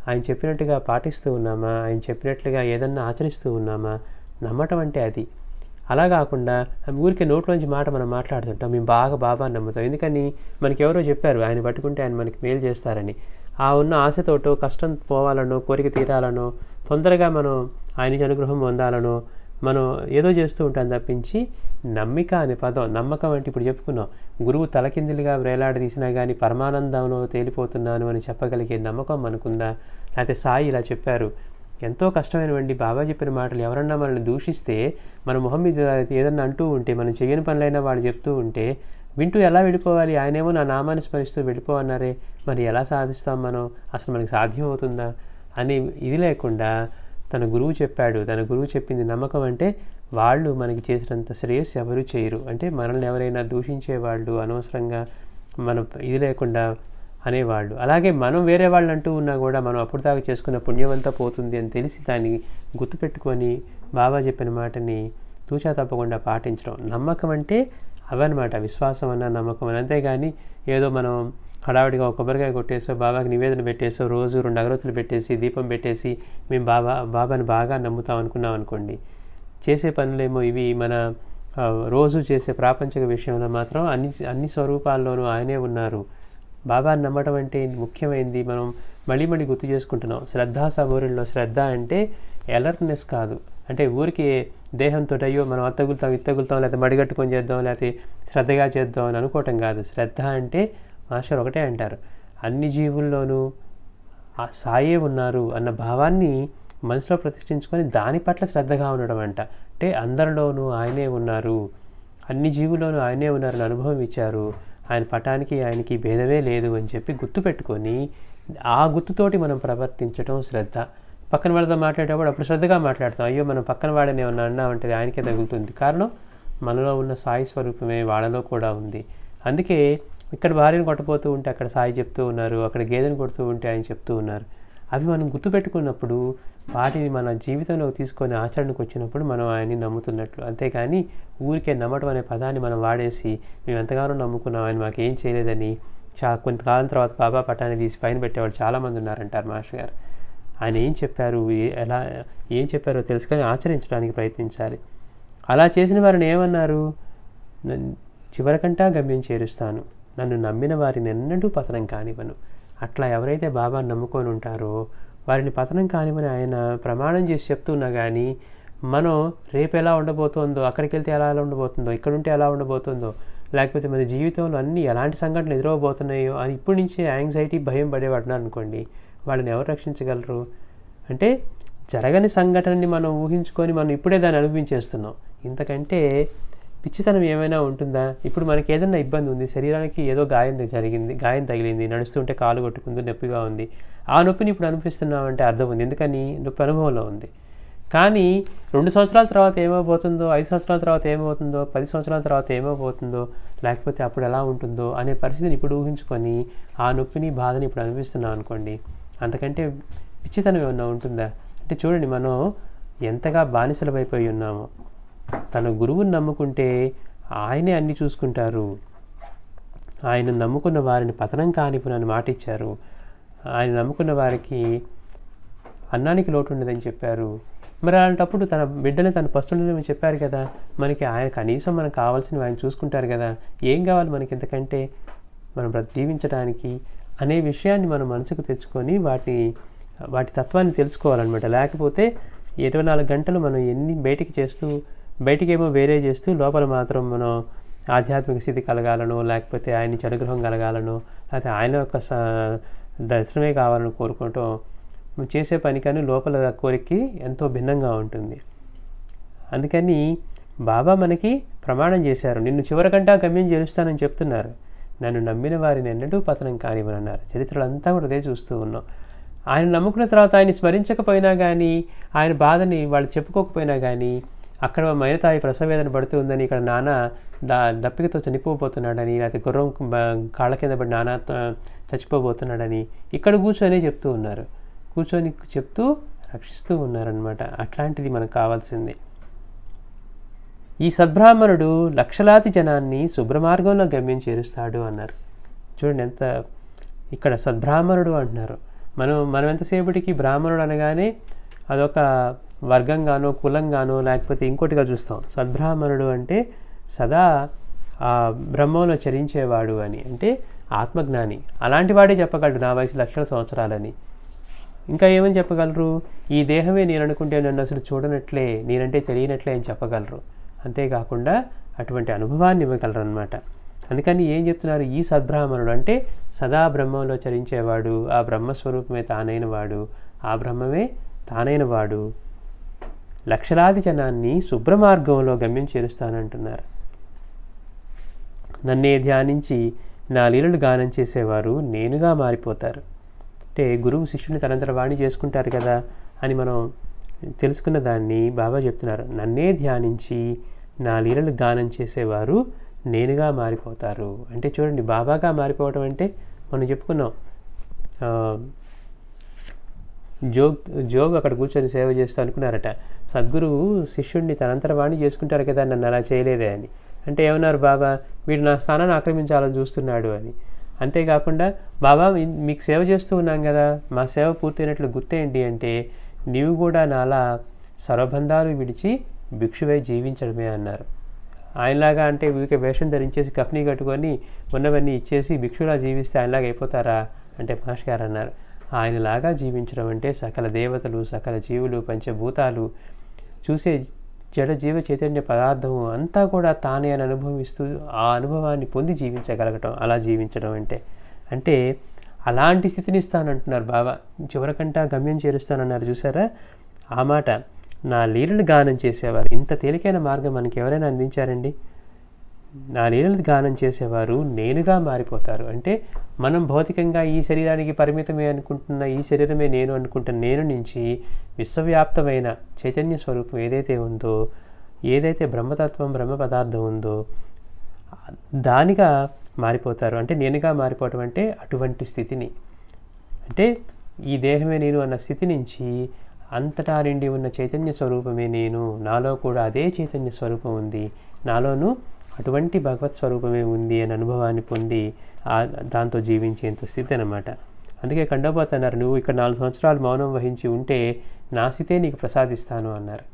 ఆయన చెప్పినట్టుగా పాటిస్తూ ఉన్నామా, ఆయన చెప్పినట్లుగా ఏదన్నా ఆచరిస్తూ ఉన్నామా, నమ్మటం అంటే అది. అలా కాకుండా ఊరికే నోట్లోంచి మాట మనం మాట్లాడుతుంటాం, మేము బాగా బాబాని నమ్ముతాం. ఎందుకని, మనకి ఎవరో చెప్పారు ఆయన పట్టుకుంటే ఆయన మనకి మేలు చేస్తారని. ఆ ఉన్న ఆశతోటో, కష్టం పోవాలనో, కోరిక తీరాలనో, తొందరగా మనం ఆయన అనుగ్రహం పొందాలనో మనం ఏదో చేస్తూ ఉంటాం తప్పించి, నమ్మిక అనే పదం, నమ్మకం అంటే ఇప్పుడు చెప్పుకున్నాం, గురువు తలకిందులుగా వేలాడదీసినా కానీ పరమానందంలో తేలిపోతున్నాను అని చెప్పగలిగే నమ్మకం మనకుందా? లేకపోతే సాయి ఇలా చెప్పారు, ఎంతో కష్టమైనవండి బాబా చెప్పిన మాటలు ఎవరన్నా మనల్ని దూషిస్తే, మన మొహం మీద ఏదన్నా అంటూ ఉంటే, మనం చేయని పనులైనా వాళ్ళు చెప్తూ ఉంటే వింటూ ఎలా వెళ్ళిపోవాలి? ఆయనేమో నా నామాన్ని స్మరిస్తూ వెళ్ళిపోవన్నారే, మరి ఎలా సాధిస్తాం మనం, అసలు మనకి సాధ్యం అవుతుందా అని ఇది లేకుండా తన గురువు చెప్పాడు, తన గురువు చెప్పింది నమ్మకం. అంటే వాళ్ళు మనకి చేసినంత శ్రేయస్సు ఎవరు చేయరు. అంటే మనల్ని ఎవరైనా దూషించేవాళ్ళు, అనవసరంగా మనం ఇది లేకుండా అనేవాళ్ళు, అలాగే మనం వేరే వాళ్ళు అంటూ ఉన్నా కూడా మనం అప్పుడు దాకా చేసుకున్న పుణ్యమంతా పోతుంది అని తెలిసి దాన్ని గుర్తుపెట్టుకొని బాబా చెప్పిన మాటని తూచా తప్పకుండా పాటించడం. నమ్మకం అంటే అవన్నమాట, విశ్వాసం అన్న నమ్మకం అని. అంతేగాని ఏదో మనం హడావిడిగా ఒక కొబ్బరికాయ కొట్టేసో, బాబాకి నివేదన పెట్టేసో, రోజు 2 అగరొత్తులు పెట్టేసి, దీపం పెట్టేసి మేము బాబాని బాగా నమ్ముతాం అనుకున్నాం అనుకోండి, చేసే పనులేమో ఇవి మన రోజు చేసే ప్రాపంచిక విషయంలో మాత్రం అన్ని స్వరూపాల్లోనూ ఆయనే ఉన్నారు. బాబాని నమ్మటం అంటే ముఖ్యమైనది మనం మళ్ళీ మళ్ళీ గుర్తు చేసుకుంటున్నాం. శ్రద్ధా సబూరిలో శ్రద్ధ అంటే అలర్ట్నెస్ కాదు, అంటే ఊరికి దేహంతో అయ్యో మనం అత్తగులుతాం ఇత్తగులుతాం, లేకపోతే మడిగట్టుకొని చేద్దాం, లేకపోతే శ్రద్ధగా చేద్దాం అని అనుకోవటం కాదు. శ్రద్ధ అంటే మాస్టర్ ఒకటే అంటారు, అన్ని జీవుల్లోనూ ఆ సాయే ఉన్నారు అన్న భావాన్ని మనసులో ప్రతిష్ఠించుకొని దాని పట్ల శ్రద్ధగా ఉండడం అంటే అందరిలోనూ ఆయనే ఉన్నారు, అన్ని జీవుల్లోనూ ఆయనే ఉన్నారని అనుభవం ఇచ్చారు, ఆయన పటానికి ఆయనకి భేదమే లేదు అని చెప్పి గుర్తు పెట్టుకొని ఆ గుర్తుతోటి మనం ప్రవర్తించడం శ్రద్ధ. పక్కన వాళ్ళతో మాట్లాడేటప్పుడు అప్పుడు శ్రద్ధగా మాట్లాడతాం, అయ్యో మనం పక్కన వాడని ఏమన్నా అన్నామంటే ఆయనకే తగులుతుంది. కారణం మనలో ఉన్న సాయి స్వరూపమే వాళ్ళలో కూడా ఉంది. అందుకే ఇక్కడ భార్యను కొట్టబోతూ ఉంటే అక్కడ సాయి చెప్తూ ఉన్నారు, అక్కడ గేదెను కొడుతూ ఉంటే ఆయన చెప్తూ ఉన్నారు. అవి మనం గుర్తుపెట్టుకున్నప్పుడు వాటిని మన జీవితంలోకి తీసుకొని ఆచరణకు వచ్చినప్పుడు మనం ఆయన్ని నమ్ముతున్నట్లు. అంతేకాని ఊరికే నమ్మటం అనే పదాన్ని మనం వాడేసి మేము ఎంతగానో నమ్ముకున్నాం, ఆయన మాకు ఏం చేయలేదని కొంతకాలం తర్వాత బాబా పటాన్ని తీసి పైన పెట్టేవాళ్ళు చాలామంది ఉన్నారంటారు మాస్టర్ గారు. ఆయన ఏం చెప్పారు, ఏం చెప్పారో తెలుసుకొని ఆచరించడానికి ప్రయత్నించాలి. అలా చేసిన వారిని ఏమన్నారు, చివరికంటా గమ్యం చేరుస్తాను, నన్ను నమ్మిన వారిని ఎన్నడూ పతనం కానివ్వను. అట్లా ఎవరైతే బాబాను నమ్ముకొని ఉంటారో వారిని పతనం కానివ్వని ఆయన ప్రమాణం చేసి చెప్తున్నా కానీ మనం రేపు ఎలా ఉండబోతుందో, అక్కడికి వెళ్తే ఎలా ఉండబోతుందో, ఇక్కడుంటే ఎలా ఉండబోతుందో, లేకపోతే మన జీవితంలో అన్నీ ఎలాంటి సంఘటనలు ఎదురవబోతున్నాయో అని ఇప్పటి నుంచే యాంగ్జైటీ భయం పడేవాడినారు అనుకోండి, వాళ్ళని ఎవరు రక్షించగలరు? అంటే జరగని సంఘటనని మనం ఊహించుకొని మనం ఇప్పుడే దాన్ని అనుభవించేస్తున్నాం. ఇంతకంటే పిచ్చితనం ఏమైనా ఉంటుందా? ఇప్పుడు మనకి ఏదైనా ఇబ్బంది ఉంది, శరీరానికి ఏదో గాయం తగిలింది, నడుస్తుంటే కాలు కొట్టుకుంది, నొప్పిగా ఉంది, ఆ నొప్పిని ఇప్పుడు అనిపిస్తున్నామంటే అర్థం ఉంది, ఎందుకని నొప్పి అనుభవంలో ఉంది. కానీ 2 సంవత్సరాల తర్వాత ఏమైపోతుందో, 5 సంవత్సరాల తర్వాత ఏమవుతుందో, 10 సంవత్సరాల తర్వాత ఏమైపోతుందో, లేకపోతే అప్పుడు ఎలా ఉంటుందో అనే పరిస్థితిని ఇప్పుడు ఊహించుకొని ఆ నొప్పిని బాధని ఇప్పుడు అనిపిస్తున్నాం అనుకోండి, అంతకంటే పిచ్చితనం ఏమన్నా ఉంటుందా? అంటే చూడండి, మనం ఎంతగా బానిసలమైపోయి ఉన్నామో. తన గురువుని నమ్ముకుంటే ఆయనే అన్ని చూసుకుంటారు, ఆయన నమ్ముకున్న వారిని పతనం కానివ్వనని మాట ఇచ్చారు, ఆయన నమ్ముకున్న వారికి అన్నానికి లోటు ఉండదని చెప్పారు. మరి అలాంటప్పుడు తన బిడ్డని తన పస్తులని చెప్పారు కదా, మనకి ఆయన కనీసం మనకు కావాల్సినవి ఆయన చూసుకుంటారు కదా, ఏం కావాలి మనకి ఇంతకంటే మనం జీవించడానికి అనే విషయాన్ని మనం మనసుకు తెచ్చుకొని వాటి తత్వాన్ని తెలుసుకోవాలన్నమాట. లేకపోతే 24 గంటలు మనం ఎన్ని బయటికేమో వేరే చేస్తూ లోపల మాత్రం మనం ఆధ్యాత్మిక స్థితి కలగాలనో, లేకపోతే ఆయన నుంచి అనుగ్రహం కలగాలనో, లేకపోతే ఆయన యొక్క దర్శనమే కావాలని కోరుకోవటం చేసే పని కానీ లోపల కోరికకి ఎంతో భిన్నంగా ఉంటుంది. అందుకని బాబా మనకి ప్రమాణం చేశారు, నిన్ను చివరికంటా గమ్యం చేరుస్తానని చెప్తున్నారు, నన్ను నమ్మిన వారిని ఎన్నడూ పతనం కానివ్వనన్నారు. చరిత్రలు అంతా కూడా అదే చూస్తూ ఉన్నాం. ఆయన నమ్ముకున్న తర్వాత ఆయన స్మరించకపోయినా కానీ, ఆయన బాధని వాళ్ళు చెప్పుకోకపోయినా కానీ, అక్కడ మైనతాయి ప్రసవేదన పడుతూ ఉందని, ఇక్కడ నాన్న దప్పికతో చనిపోబోతున్నాడని, లేకపోతే గుర్రం కాళ్ళ కింద పడి నాన్న చచ్చిపోబోతున్నాడని ఇక్కడ కూర్చొని చెప్తూ ఉన్నారు, కూర్చొని చెప్తూ రక్షిస్తూ ఉన్నారనమాట. అట్లాంటిది మనకు కావాల్సింది. ఈ సద్బ్రాహ్మణుడు లక్షలాది జనాన్ని శుభ్రమార్గంలో గమ్యం చేరుస్తాడు అన్నారు. చూడండి ఎంత ఇక్కడ సద్బ్రాహ్మణుడు అంటున్నారు. మనం ఎంతసేపటికి బ్రాహ్మణుడు అనగానే అదొక వర్గంగానో కులంగానో లేకపోతే ఇంకోటిగా చూస్తాం. సద్బ్రాహ్మణుడు అంటే సదా ఆ బ్రహ్మంలో చరించేవాడు అని, అంటే ఆత్మజ్ఞాని. అలాంటి వాడే చెప్పగలడు నా వయసు లక్షల సంవత్సరాలని. ఇంకా ఏమని చెప్పగలరు? ఈ దేహమే నేను అనుకుంటే నన్ను అసలు చూడనట్లే, నేనంటే తెలియనట్లే అని చెప్పగలరు. అంతేకాకుండా అటువంటి అనుభవాన్ని ఇవ్వగలరు అనమాట. అందుకని ఏం చెప్తున్నారు, ఈ సద్బ్రాహ్మణుడు అంటే సదా బ్రహ్మంలో చరించేవాడు, ఆ బ్రహ్మస్వరూపమే తానైన వాడు, ఆ బ్రహ్మమే తానైన వాడు లక్షలాది జనాన్ని శుభ్ర మార్గంలో గమ్యం చేరుస్తానంటున్నారు. నన్నే ధ్యానించి నా లీలలు గానం చేసేవారు నేనుగా మారిపోతారు. అంటే గురువు శిష్యుని తనంతర వాణి చేసుకుంటారు కదా అని మనం తెలుసుకున్న దాన్ని బాబా చెప్తున్నారు. నన్నే ధ్యానించి నా లీలలు గానం చేసేవారు నేనుగా మారిపోతారు. అంటే చూడండి, బాబాగా మారిపోవటం అంటే మనం చెప్పుకున్నాం, జోగ్ అక్కడ కూర్చొని సేవ చేస్తూ అనుకున్నారట, సద్గురువు శిష్యుడిని తనంతర వాణి చేసుకుంటారు కదా, నన్ను అలా చేయలేదే అని. అంటే ఏమన్నారు బాబా, వీడు నా స్థానాన్ని ఆక్రమించాలని చూస్తున్నాడు అని. అంతేకాకుండా బాబా మీకు సేవ చేస్తూ ఉన్నాం కదా, మా సేవ పూర్తయినట్లు గుర్తేంటి అంటే నీవు కూడా నాలా సర్వబంధాలు విడిచి భిక్షువై జీవించడమే అన్నారు. ఆయనలాగా అంటే ఊరికే వేషం ధరించేసి కఫ్నీ కట్టుకొని ఉన్నవన్నీ ఇచ్చేసి భిక్షులా జీవిస్తే ఆయనలాగా అయిపోతారా అంటే మాస్టర్ గారు అన్నారు, ఆయనలాగా జీవించడం అంటే సకల దేవతలు, సకల జీవులు, పంచభూతాలు, చూసే జడ జీవ చైతన్య పదార్థము అంతా కూడా తానే అని అనుభవిస్తూ ఆ అనుభవాన్ని పొంది జీవించగలగటం, అలా జీవించడం అంటే అలాంటి స్థితిని ఇస్తానంటున్నారు బాబా. చివరికంటా గమ్యం చేరుస్తానన్నారు చూసారా. ఆ మాట నా లీలలు గానం చేసేవారు. ఇంత తేలికైన మార్గం మనకి ఎవరైనా అందించారండి? నా లీలలు గానం చేసేవారు నేనుగా మారిపోతారు. అంటే మనం భౌతికంగా ఈ శరీరానికి పరిమితమే అనుకుంటున్న, ఈ శరీరమే నేను అనుకుంటున్న నేను నుంచి విశ్వవ్యాప్తమైన చైతన్య స్వరూపం ఏదైతే ఉందో, ఏదైతే బ్రహ్మతత్వం, బ్రహ్మ పదార్థం ఉందో దానిగా మారిపోతారు. అంటే నేనుగా మారిపోవటం అంటే అటువంటి స్థితిని, అంటే ఈ దేహమే నేను అన్న స్థితి నుంచి అంతటా నిండి ఉన్న చైతన్య స్వరూపమే నేను, నాలో కూడా అదే చైతన్య స్వరూపం ఉంది, నాలోనూ అటువంటి భగవత్ స్వరూపమే ఉంది అనే అనుభవాన్ని పొంది దాంతో జీవించేంత స్థితి అన్నమాట. అందుకే ఖండోబాత్ అన్నారు, నువ్వు ఇక్కడ 4 సంవత్సరాలు మౌనం వహించి ఉంటే నా స్థితే నీకు ప్రసాదిస్తాను అన్నారు.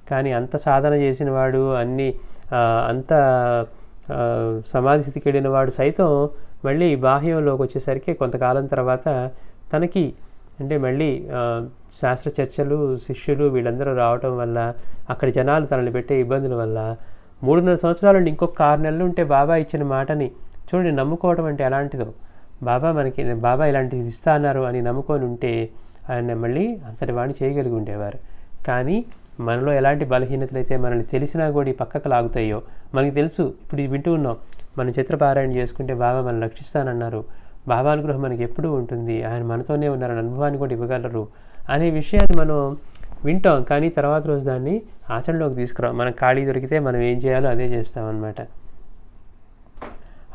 కానీ అంత సాధన చేసిన వాడు, అంత సమాధి స్థితికి వెళ్ళిన వాడు సైతం మళ్ళీ బాహ్యంలోకి వచ్చేసరికి కొంతకాలం తర్వాత తనకి అంటే మళ్ళీ శాస్త్ర చర్చలు, శిష్యులు వీళ్ళందరూ రావటం వల్ల, అక్కడ జనాలు తనని పెట్టే ఇబ్బందుల వల్ల 3.5 సంవత్సరాలు ఉండి ఇంకొక 6 నెలలు ఉంటే బాబా ఇచ్చిన మాటని చూడండి, నమ్ముకోవడం అంటే ఎలాంటిదో. బాబా ఇలాంటిది ఇస్తా అన్నారు అని నమ్ముకొని ఉంటే ఆయన మళ్ళీ అంతటి వాడిని చేయగలిగి ఉండేవారు. కానీ మనలో ఎలాంటి బలహీనతలు అయితే మనల్ని తెలిసినా కూడా పక్కకు లాగుతాయో మనకి తెలుసు. ఇప్పుడు వింటూ ఉన్నాం, మనం చిత్రపారాయణ చేసుకుంటే బాబా మనల్ని రక్షిస్తానన్నారు, బాబా అనుగ్రహం మనకి ఎప్పుడూ ఉంటుంది, ఆయన మనతోనే ఉన్నారని అనుభవాన్ని కూడా ఇవ్వగలరు అనే విషయాన్ని మనం వింటాం. కానీ తర్వాత రోజు దాన్ని ఆచరణలోకి తీసుకురాం. మనకు ఖాళీ దొరికితే మనం ఏం చేయాలో అదే చేస్తామన్నమాట.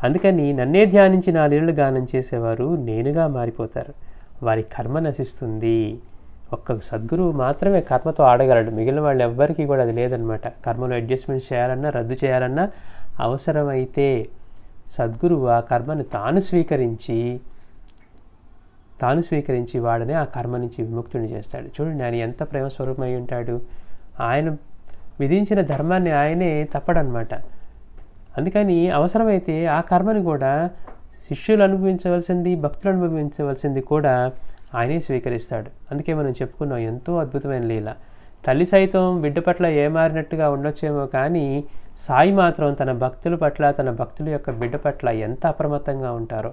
అందుకని నన్నే ధ్యానించి నా లీలలు గానం చేసేవారు నేనుగా మారిపోతారు, వారి కర్మ నశిస్తుంది. ఒక్క సద్గురువు మాత్రమే కర్మతో ఆడగలడు, మిగిలిన వాళ్ళు ఎవ్వరికీ కూడా అది లేదనమాట. కర్మలో అడ్జస్ట్మెంట్స్ చేయాలన్నా, రద్దు చేయాలన్నా అవసరమైతే సద్గురువు ఆ కర్మను తాను స్వీకరించి వాడనే ఆ కర్మ నుంచి విముక్తుని చేస్తాడు. చూడండి, ఆయన ఎంత ప్రేమ స్వరూపమై ఉంటాడు. ఆయన విధించిన ధర్మాన్ని ఆయనే తప్పడనమాట. అందుకని అవసరమైతే ఆ కర్మని కూడా శిష్యులు అనుభవించవలసింది, భక్తులు అనుభవించవలసింది కూడా ఆయనే స్వీకరిస్తాడు. అందుకే మనం చెప్పుకున్నాం, ఎంతో అద్భుతమైన లీల. తల్లి సైతం బిడ్డ పట్ల ఏమారినట్టుగా ఉండొచ్చేమో కానీ సాయి మాత్రం తన భక్తుల పట్ల, తన భక్తుల యొక్క బిడ్డ పట్ల ఎంత అప్రమత్తంగా ఉంటారో.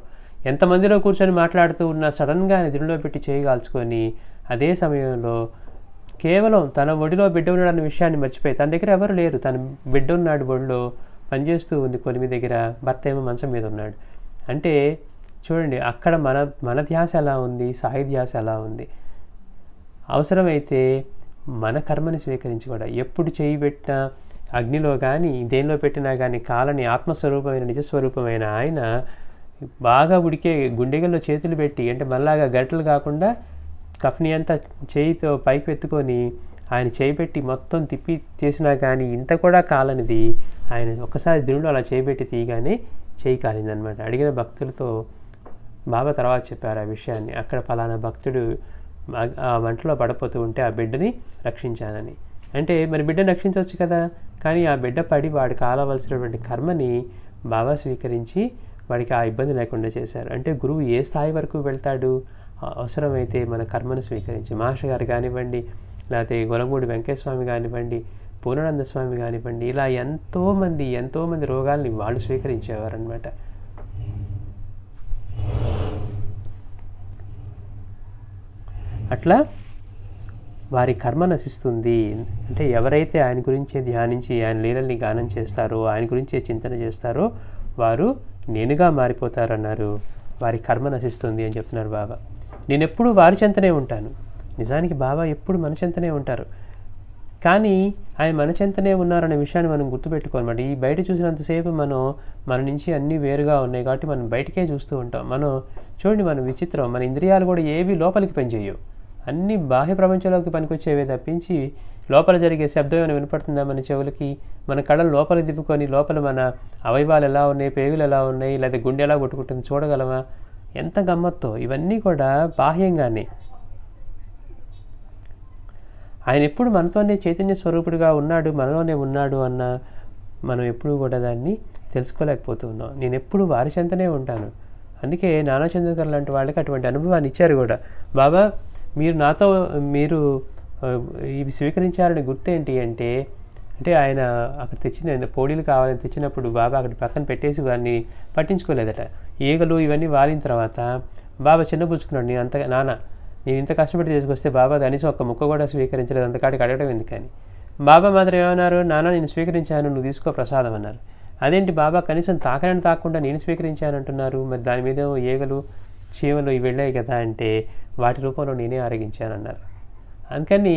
ఎంతమందిలో కూర్చొని మాట్లాడుతూ ఉన్న సడన్గా నిధుల్లో పెట్టి చేయగాల్చుకొని అదే సమయంలో కేవలం తన ఒడిలో బిడ్డ ఉన్నాడన్న విషయాన్ని మర్చిపోయి, తన దగ్గర ఎవరు లేరు, తన బిడ్డ ఉన్నాడు ఒడిలో పనిచేస్తూ ఉంది కొలిమి దగ్గర, భర్త ఏమో మంచం మీద ఉన్నాడు. అంటే చూడండి, అక్కడ మన ధ్యాస ఎలా ఉంది, సాయి ధ్యాస ఎలా ఉంది. అవసరమైతే మన కర్మని స్వీకరించి కూడా ఎప్పుడు చేయి పెట్టినా, అగ్నిలో కానీ దేనిలో పెట్టినా కానీ కాలని ఆత్మస్వరూపమైన నిజస్వరూపమైన ఆయన బాగా ఉడికే గుండెగల్లో చేతులు పెట్టి, అంటే మళ్ళాగా గంటలు కాకుండా కఫ్ని అంతా చేయితో పైకి ఎత్తుకొని ఆయన చేయి పెట్టి మొత్తం తిప్పి చేసినా కానీ ఇంత కూడా కాలనిది ఆయన ఒక్కసారి దేవుడు అలా చేయబెట్టి తీయగానే చేయి కాలిందనమాట. అడిగిన భక్తులతో బాబా తర్వాత చెప్పారు ఆ విషయాన్ని. అక్కడ పలానా భక్తుడు ఆ మంటలో పడిపోతూ ఉంటే ఆ బిడ్డని రక్షించానని. అంటే మరి బిడ్డని రక్షించవచ్చు కదా, కానీ ఆ బిడ్డ పడి వాడు కాలవలసినటువంటి కర్మని బాబా స్వీకరించి వాడికి ఆ ఇబ్బంది లేకుండా చేశారు. అంటే గురువు ఏ స్థాయి వరకు వెళ్తాడు, అవసరమైతే మన కర్మను స్వీకరించి. మాస్టర్ గారు కానివ్వండి, లేకపోతే గొలగమూడి వెంకటస్వామి కానివ్వండి, పూర్ణానంద స్వామి కానివ్వండి, ఇలా ఎంతోమంది రోగాల్ని వాళ్ళు స్వీకరించేవారు అనమాట. అట్లా వారి కర్మ నశిస్తుంది. అంటే ఎవరైతే ఆయన గురించే ధ్యానించి ఆయన లీలల్ని గానం చేస్తారో, ఆయన గురించే చింతన చేస్తారో వారు నేనుగా మారిపోతారన్నారు. వారి కర్మ నశిస్తుంది అని చెప్తున్నారు బాబా. నేను ఎప్పుడు వారి చెంతనే ఉంటాను. నిజానికి బాబా ఎప్పుడు మన చెంతనే ఉంటారు, కానీ ఆయన మన చెంతనే ఉన్నారనే విషయాన్ని మనం గుర్తుపెట్టుకోనమాట. ఈ బయట చూసినంతసేపు మన నుంచి అన్నీ వేరుగా ఉన్నాయి కాబట్టి మనం బయటకే చూస్తూ ఉంటాం. చూడండి, మన విచిత్రం, మన ఇంద్రియాలు కూడా ఏవి లోపలికి పనిచేయవు, అన్నీ బాహ్య ప్రపంచంలోకి పనికొచ్చేవే తప్పించి లోపల జరిగే శబ్దం ఏమైనా వినపడుతుందా మన చెవులకి? మన కళ్ళను లోపలికి దిప్పుకొని లోపల మన అవయవాలు ఎలా ఉన్నాయి, పేగులు ఎలా ఉన్నాయి, లేదా గుండె ఎలా కొట్టుకుంటుంది చూడగలమా? ఎంత గమ్మత్తో! ఇవన్నీ కూడా బాహ్యంగానే. ఆయన ఎప్పుడు మనతోనే చైతన్య స్వరూపుడిగా ఉన్నాడు, మనలోనే ఉన్నాడు అన్న మనం ఎప్పుడూ కూడా దాన్ని తెలుసుకోలేకపోతూ ఉన్నాం. నేను ఎప్పుడు వారి చెంతనే ఉంటాను. అందుకే నానాచంద్రకర్ లాంటి వాళ్ళకి అటువంటి అనుభవాన్ని ఇచ్చారు కూడా. బాబా మీరు ఇవి స్వీకరించాలని గుర్తేంటి అంటే ఆయన అక్కడ తెచ్చిన పోడీలు కావాలని తెచ్చినప్పుడు బాబా అక్కడ పక్కన పెట్టేసి వాడిని పట్టించుకోలేదట. ఈగలు ఇవన్నీ వాలిన తర్వాత బాబా చిన్నపుచ్చుకున్నాడు. నేను ఇంత కష్టపడి తీసుకొస్తే బాబా కనీసం ఒక్క ముక్క కూడా స్వీకరించలేదు, అంతకాడికి అడగడం ఎందుకని. బాబా మాత్రం ఏమన్నారు, నాన్న నేను స్వీకరించాను, నువ్వు తీసుకో ప్రసాదం అన్నారు. అదేంటి బాబా కనీసం తాకకుండా నేను స్వీకరించాను అంటున్నారు, మరి దాని మీద ఈగలు చీమలు ఇవి వెళ్ళాయి కదా అంటే వాటి రూపంలో నేనే ఆరగించానన్నారు. అందుకని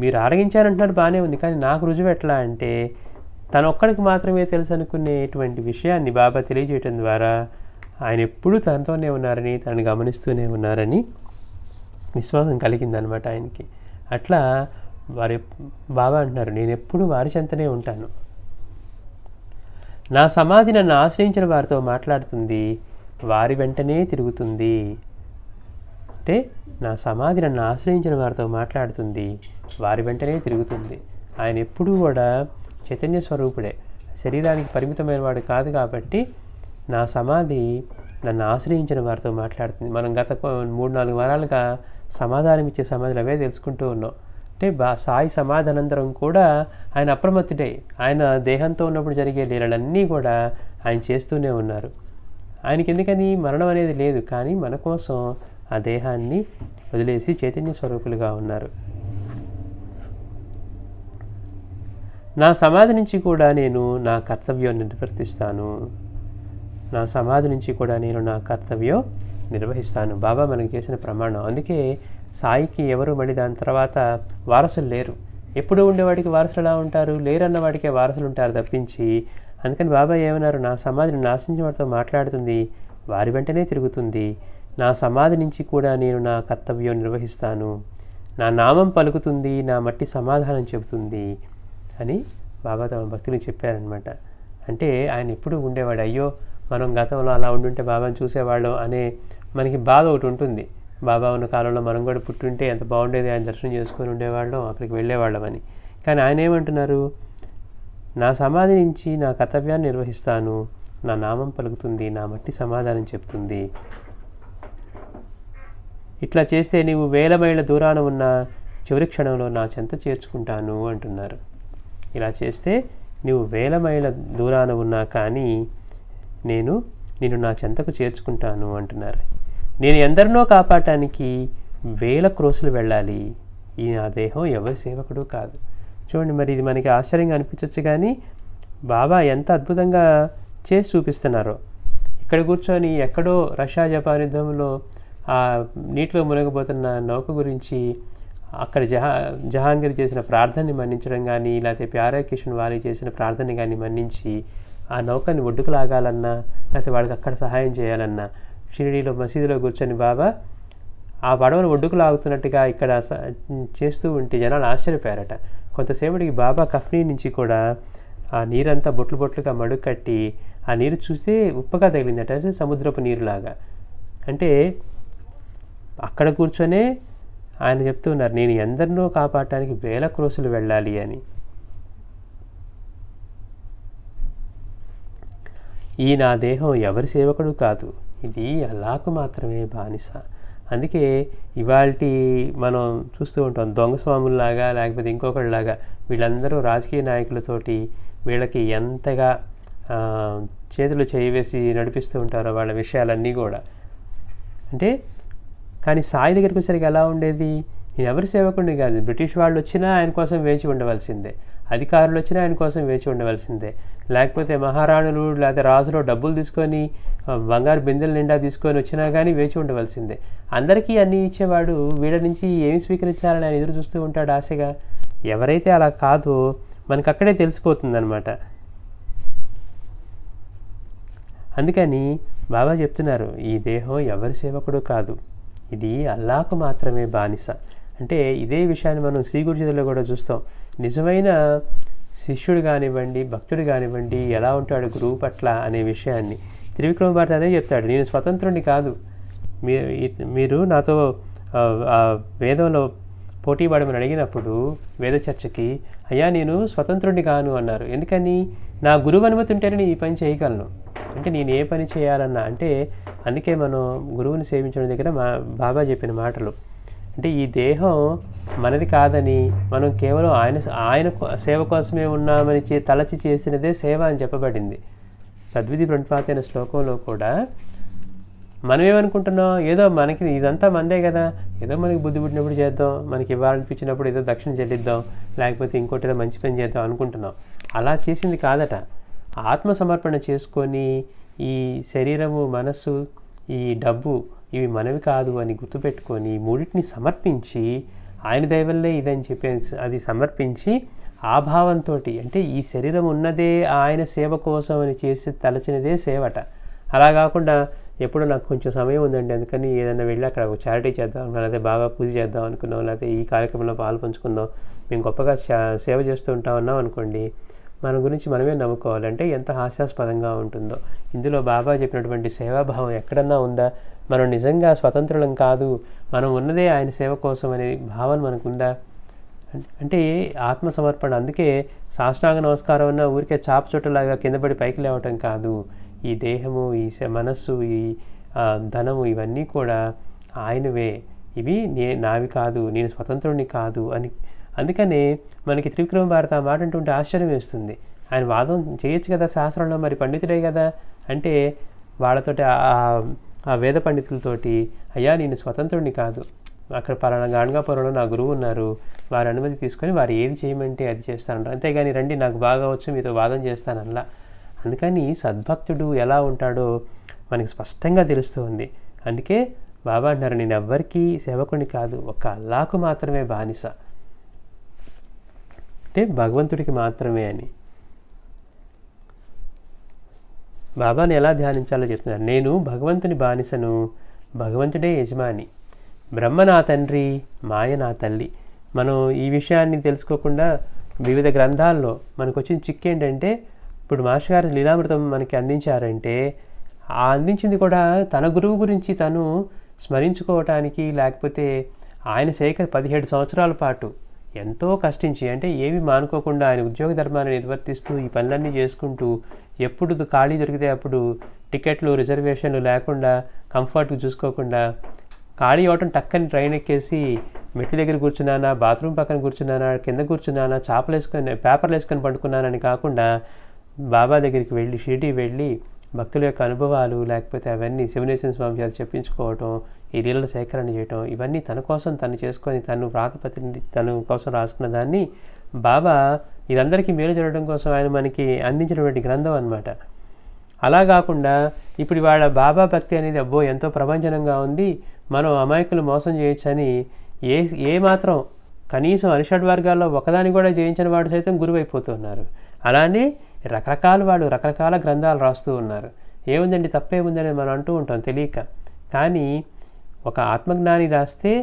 మీరు ఆరగించారంటున్నారు బాగానే ఉంది, కానీ నాకు రుజువు ఎట్లా అంటే తన ఒక్కడికి మాత్రమే తెలుసు అనుకునేటువంటి విషయాన్ని బాబా తెలియజేయటం ద్వారా ఆయన ఎప్పుడూ తనతోనే ఉన్నారని, తనని గమనిస్తూనే ఉన్నారని విశ్వాసం కలిగిందనమాట ఆయనకి. అట్లా బాబా అంటున్నారు, నేను ఎప్పుడు వారి చెంతనే ఉంటాను. నా సమాధి నన్ను ఆశ్రయించిన వారితో మాట్లాడుతుంది, వారి వెంటనే తిరుగుతుంది. అంటే నా సమాధి నన్ను ఆశ్రయించిన వారితో మాట్లాడుతుంది, వారి వెంటనే తిరుగుతుంది. ఆయన ఎప్పుడూ కూడా చైతన్య స్వరూపుడే, శరీరానికి పరిమితమైన వాడు కాదు. కాబట్టి నా సమాధి నన్ను ఆశ్రయించిన వారితో మాట్లాడుతుంది. మనం గత 3-4 వారాలుగా సమాధానం ఇచ్చే సమాధులు అవే తెలుసుకుంటూ ఉన్నాం. అంటే సాయి సమాధానంతరం కూడా ఆయన అప్రమత్తుడే. ఆయన దేహంతో ఉన్నప్పుడు జరిగే లీలలన్నీ కూడా ఆయన చేస్తూనే ఉన్నారు. ఆయనకి ఎందుకని మరణం అనేది లేదు, కానీ మన కోసం ఆ దేహాన్ని వదిలేసి చైతన్య స్వరూపులుగా ఉన్నారు. నా సమాధి నుంచి కూడా నేను నా కర్తవ్యం నిర్వర్తిస్తాను. నా సమాధి నుంచి కూడా నేను నా కర్తవ్యం నిర్వహిస్తాను. బాబా మనకి చేసిన ప్రమాణం. అందుకే సాయికి ఎవరు మళ్ళీ దాని తర్వాత వారసులు లేరు. ఎప్పుడు ఉండేవాడికి వారసులు ఎలా ఉంటారు, లేరన్న వాడికే వారసులు ఉంటారు తప్పించి. అందుకని బాబా ఏమన్నారు, నా సమాధిని నాశించిన వారితో మాట్లాడుతుంది, వారి వెంటనే తిరుగుతుంది. నా సమాధి నుంచి కూడా నేను నా కర్తవ్యం నిర్వహిస్తాను. నా నామం పలుకుతుంది, నా మట్టి సమాధానం చెబుతుంది అని బాబా తమ భక్తులకు చెప్పారనమాట. అంటే ఆయన ఎప్పుడు ఉండేవాడు, అయ్యో మనం గతంలో అలా ఉండుంటే బాబాని చూసేవాళ్ళం అనే మనకి బాధ ఒకటి ఉంటుంది. బాబా ఉన్న కాలంలో మనం కూడా పుట్టుంటే ఎంత బాగుండేది, ఆయన దర్శనం చేసుకొని ఉండేవాళ్ళం, అక్కడికి వెళ్ళేవాళ్ళం అని. కానీ ఆయన ఏమంటున్నారు, నా సమాధి నుంచి నా కర్తవ్యాన్ని నిర్వహిస్తాను, నా నామం పలుకుతుంది, నా మట్టి సమాధానం చెప్తుంది. ఇట్లా చేస్తే నీవు 1000 మైళ్ళ దూరాన ఉన్న చివరి క్షణంలో నా చెంత చేర్చుకుంటాను అంటున్నారు. ఇలా చేస్తే నీవు 1000 మైళ్ళ దూరాన ఉన్నా కానీ నేను నా చెంతకు చేర్చుకుంటాను అంటున్నారు. నేను ఎందరినో కాపాడటానికి 1000 క్రోసులు వెళ్ళాలి. ఈ నా దేహం ఎవరి సేవకుడు కాదు. చూడండి, మరి ఇది మనకి ఆశ్చర్యంగా అనిపించవచ్చు, కానీ బాబా ఎంత అద్భుతంగా చేసి చూపిస్తున్నారో. ఇక్కడ కూర్చొని ఎక్కడో రష్యా జపాన్ యుద్ధంలో ఆ నీటిలో మునగబోతున్న నౌక గురించి అక్కడ జహాంగీర్ చేసిన ప్రార్థనని మన్నించడం కానీ, లేకపోతే ప్యారా కిషన్ వాలి చేసిన ప్రార్థనని కానీ మన్నించి ఆ నౌకని ఒడ్డుకు లాగాలన్నా, లేకపోతే వాళ్ళకి అక్కడ సహాయం చేయాలన్నా, షిరిడీలో మసీదులో కూర్చొని బాబా ఆ పడవను ఒడ్డుకు లాగుతున్నట్టుగా ఇక్కడ చేస్తూ ఉంటే జనాలు ఆశ్చర్యపోయారట. కొంతసేపటికి బాబా కఫ్నీ నుంచి కూడా ఆ నీరంతా బొట్లుగా మడుగు కట్టి ఆ నీరు చూస్తే ఉప్పగా తగిలిందట, అంటే సముద్రపు నీరులాగా. అంటే అక్కడ కూర్చొనే ఆయన చెప్తున్నారు, నేను ఎందరినో కాపాడటానికి 1000 క్రోసులు వెళ్ళాలి అని. ఈ నా దేహం ఎవరి సేవకుడు కాదు, ఇది అల్లాహకు మాత్రమే బానిస. అందుకే ఇవాల్టి మనం చూస్తూ ఉంటాం, దొంగ స్వాముల్లాగా లేకపోతే ఇంకొకళ్ళలాగా వీళ్ళందరూ రాజకీయ నాయకులతోటి వీళ్ళకి ఎంతగా చేతులు చేయవేసి నడిపిస్తూ ఉంటారో వాళ్ళ విషయాలన్నీ కూడా. అంటే కానీ సాయి దగ్గరికి వచ్చేసరికి ఎలా ఉండేది, నేను ఎవరి సేవకుడిని కాదు, బ్రిటిష్ వాళ్ళు వచ్చినా ఆయన కోసం వేచి ఉండవలసిందే, అధికారులు వచ్చినా ఆయన కోసం వేచి ఉండవలసిందే, లేకపోతే మహారాణులు లేకపోతే రాజులు డబ్బులు తీసుకొని బంగారు బిందెల నిండా తీసుకొని వచ్చినా కానీ వేచి ఉండవలసిందే. అందరికీ అన్నీ ఇచ్చేవాడు వీళ్ళ నుంచి ఏమి స్వీకరించాలని ఆయన ఎదురు చూస్తూ ఉంటాడు ఆశగా. ఎవరైతే అలా కాదో మనకు అక్కడే తెలిసిపోతుంది అనమాట. అందుకని బాబా చెప్తున్నారు, ఈ దేహం ఎవరి సేవకుడు కాదు, ఇది అల్లాహకు మాత్రమే బానిస. అంటే ఇదే విషయాన్ని మనం శ్రీ గురుచరిత్రలో కూడా చూస్తాం. నిజమైన శిష్యుడు కానివ్వండి, భక్తుడు కానివ్వండి, ఎలా ఉంటాడు గురువు పట్ల అనే విషయాన్ని త్రివిక్రమ భారతి అదే చెప్తాడు. నేను స్వతంత్రుడిని కాదు, మీరు నాతో వేదంలో పోటీ పడమని అడిగినప్పుడు వేద చర్చకి అయ్యా నేను స్వతంత్రుడిని కాను అన్నారు. ఎందుకని? నా గురువు అనుమతి ఉంటేనే నేను ఈ పని చేయగలను. అంటే నేను ఏ పని చేయాలన్నా అంటే అందుకే మనం గురువుని సేవించడం దగ్గర బాబా చెప్పిన మాటలు అంటే ఈ దేహం మనది కాదని, మనం కేవలం ఆయన సేవ కోసమే ఉన్నామని తలచి చేసినదే సేవ అని చెప్పబడింది. తద్విధి ప్రణిపాతైన శ్లోకంలో కూడా మనం ఏమనుకుంటున్నాం, ఏదో మనకి ఇదంతా మందే కదా, ఏదో మనకి బుద్ధి పుట్టినప్పుడు చేద్దాం, మనకి ఇవ్వాలనిపించినప్పుడు ఏదో దక్షిణ చెల్లిద్దాం, లేకపోతే ఇంకోటి ఏదో మంచి పని చేద్దాం అనుకుంటున్నాం. అలా చేసింది కాదట. ఆత్మ సమర్పణ చేసుకొని ఈ శరీరము, మనస్సు, ఈ డబ్బు ఇవి మనవి కాదు అని గుర్తుపెట్టుకొని మూడింటిని సమర్పించి ఆయన దయవల్లే ఇదని చెప్పి అది సమర్పించి ఆ భావంతో అంటే ఈ శరీరం ఉన్నదే ఆయన సేవ కోసం అని చేసి తలచినదే సేవట. అలా కాకుండా ఎప్పుడు నాకు కొంచెం సమయం ఉందండి అందుకని ఏదైనా వెళ్ళి అక్కడ ఒక చారిటీ చేద్దాం, లేకపోతే బాగా పూజ చేద్దాం అనుకున్నాం, లేకపోతే ఈ కార్యక్రమంలో పాలు పంచుకుందాం, మేము గొప్పగా సేవ చేస్తూ ఉంటామన్నాం అనుకోండి, మన గురించి మనమే నమ్ముకోవాలంటే ఎంత హాస్యాస్పదంగా ఉంటుందో. ఇందులో బాబా చెప్పినటువంటి సేవాభావం ఎక్కడన్నా ఉందా? మనం నిజంగా స్వతంత్రులం కాదు, మనం ఉన్నదే ఆయన సేవ కోసం అనే భావన మనకు ఉందా? అంటే ఆత్మసమర్పణ. అందుకే సాష్టాంగ నమస్కారం అన్న ఊరికే చాపచొట్టులాగా కిందపడి పైకి లేవటం కాదు. ఈ దేహము, ఈ మనస్సు, ఈ ధనము ఇవన్నీ కూడా ఆయనవే, ఇవి నావి కాదు, నేను స్వతంత్రుడిని కాదు అని. అందుకనే మనకి త్రివిక్రమ భారత మాట అంటుంటే ఆశ్చర్యం వేస్తుంది. ఆయన వాదం చేయొచ్చు కదా శాస్త్రంలో, మరి పండితుడే కదా అంటే వాళ్ళతోటి ఆ వేద పండితులతోటి అయ్యా నేను స్వతంత్రుడిని కాదు, అక్కడ పలానా గాణగాపురంలో నా గురువు ఉన్నారు, వారి అనుమతి తీసుకొని వారు ఏది చేయమంటే అది చేస్తానంటారు. అంతేగాని రండి నాకు బాగా వచ్చు మీతో వాదం చేస్తానల్లా. అందుకని సద్భక్తుడు ఎలా ఉంటాడో మనకి స్పష్టంగా తెలుస్తుంది. అందుకే బాబా అంటారు, నేను ఎవ్వరికీ సేవకుని కాదు, ఒక్క అల్లాకు మాత్రమే బానిస, అంటే భగవంతుడికి మాత్రమే అని. బాబాని ఎలా ధ్యానించాలో చెప్తున్నారు. నేను భగవంతుని బానిసను, భగవంతుడే యజమాని, బ్రహ్మ నా తండ్రి, మాయ నా తల్లి. మనం ఈ విషయాన్ని తెలుసుకోకుండా వివిధ గ్రంథాల్లో మనకు వచ్చిన చిక్కు ఏంటంటే, ఇప్పుడు మాస్టర్ గారు లీలామృతం మనకి అందించారంటే ఆ అందించింది కూడా తన గురువు గురించి తను స్మరించుకోవటానికి, లేకపోతే ఆయన 17 సంవత్సరాల పాటు ఎంతో కష్టించి, అంటే ఏమి మానుకోకుండా ఆయన ఉద్యోగ ధర్మాన్ని నిర్వర్తిస్తూ ఈ పనులన్నీ చేసుకుంటూ ఎప్పుడు ఖాళీ దొరికితే అప్పుడు టికెట్లు రిజర్వేషన్లు లేకుండా కంఫర్ట్గా చూసుకోకుండా ఖాళీ అవటం టక్కని ట్రైన్ ఎక్కేసి మెట్ల దగ్గర కూర్చున్నానా, బాత్రూమ్ పక్కన కూర్చున్నానా, కింద కూర్చున్నానా, పేపర్లు వేసుకొని పడుకున్నానని కాకుండా బాబా దగ్గరికి వెళ్ళి షిరిడీ వెళ్ళి భక్తుల యొక్క అనుభవాలు లేకపోతే అవన్నీ శివనేశ్వర స్వామి చేత చెప్పించుకోవటం, ఈ లీలల సేకరణ చేయటం, ఇవన్నీ తన కోసం తను చేసుకొని తను వ్రాతపత్రిని తన కోసం రాసుకున్న దాన్ని బాబా ఇదందరికీ మేలు జరగడం కోసం ఆయన మనకి అందించినటువంటి గ్రంథం అన్నమాట. అలా కాకుండా ఇప్పుడు వాళ్ళ బాబా భక్తి అనేది అబ్బో ఎంతో ప్రభంజనంగా ఉంది, మనం అమాయకులు మోసం చేయొచ్చని ఏ మాత్రం కనీసం అరిషడ్ వర్గాల్లో ఒకదాన్ని కూడా జయించిన వాడు సైతం గురువు అయిపోతున్నారు. అలానే రకరకాల గ్రంథాలు రాస్తూ ఉన్నారు. ఏముందండి తప్పేముందని మనం అంటూ ఉంటాం తెలియక. కానీ ఒక ఆత్మజ్ఞాని రాస్తే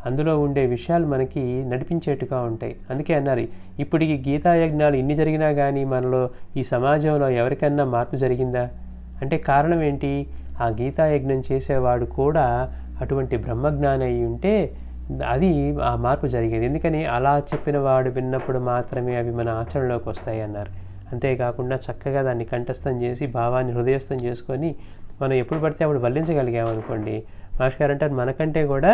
అందులో ఉండే విషయాలు మనకి నడిపించేట్టుగా ఉంటాయి. అందుకే అన్నారు, ఇప్పుడు ఈ గీతాయజ్ఞాలు ఇన్ని జరిగినా కానీ మనలో ఈ సమాజంలో ఎవరికన్నా మార్పు జరిగిందా అంటే కారణం ఏంటి? ఆ గీతాయజ్ఞం చేసేవాడు కూడా అటువంటి బ్రహ్మజ్ఞాని అయి ఉంటే అది ఆ మార్పు జరిగేది. ఎందుకని అలా చెప్పిన వాడు విన్నప్పుడు మాత్రమే అవి మన ఆచరణలోకి వస్తాయి అన్నారు. అంతేకాకుండా చక్కగా దాన్ని కంఠస్థం చేసి భావాన్ని హృదయస్థం చేసుకొని మనం ఎప్పుడు పడితే అప్పుడు వల్లించగలిగామనుకోండి, మాస్టర్ గారు అంటారు మనకంటే కూడా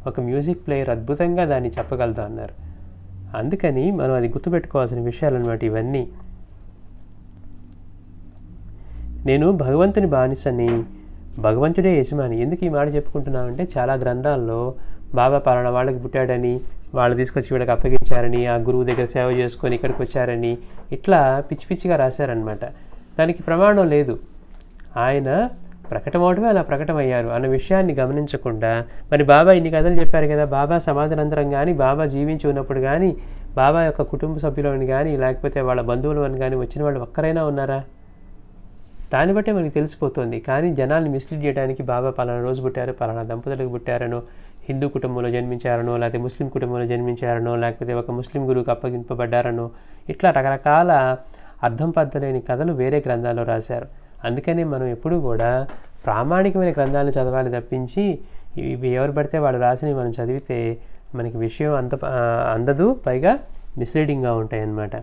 ఒక మ్యూజిక్ ప్లేయర్ అద్భుతంగా దాన్ని చెప్పగలుగుతా అన్నారు. అందుకని మనం అది గుర్తుపెట్టుకోవాల్సిన విషయాలు అన్నమాట ఇవన్నీ. నేను భగవంతుని బానిసని, భగవంతుడే యజమాని. ఎందుకు ఈ మాట చెప్పుకుంటున్నామంటే చాలా గ్రంథాల్లో బాబా పలానా వాళ్ళకి పుట్టాడని, వాళ్ళు తీసుకొచ్చి వీళ్ళకి అప్పగించారని, ఆ గురువు దగ్గర సేవ చేసుకొని ఇక్కడికి వచ్చారని ఇట్లా పిచ్చి పిచ్చిగా రాశారనమాట. దానికి ప్రమాణం లేదు. ఆయన ప్రకటమవటమే అలా ప్రకటమయ్యారు అన్న విషయాన్ని గమనించకుండా మరి బాబా ఇన్ని కథలు చెప్పారు కదా, బాబా సమాధానంతరం కానీ బాబా జీవించి ఉన్నప్పుడు కానీ బాబా యొక్క కుటుంబ సభ్యులని కానీ లేకపోతే వాళ్ళ బంధువులను కానీ వచ్చిన వాళ్ళు ఒక్కరైనా ఉన్నారా? దాన్ని బట్టే మనకి తెలిసిపోతుంది. కానీ జనాల్ని మిస్లీడ్ చేయడానికి బాబా పలానా రోజు పుట్టారు, పలానా దంపతులకు పుట్టారనో, హిందూ కుటుంబంలో జన్మించారనో, లేకపోతే ముస్లిం కుటుంబంలో జన్మించారనో, లేకపోతే ఒక ముస్లిం గురువుకి అప్పగింపబడ్డారనో, ఇట్లా రకరకాల అర్థం పద్ధలేని కథలు వేరే గ్రంథాల్లో రాశారు. అందుకని మనం ఎప్పుడూ కూడా ప్రామాణికమైన గ్రంథాలను చదవాలి తప్పించి ఇవి ఎవరు పడితే వాళ్ళు రాసినవి మనం చదివితే మనకి విషయం అందదు. పైగా మిస్లీడింగ్గా ఉంటాయి అన్నమాట.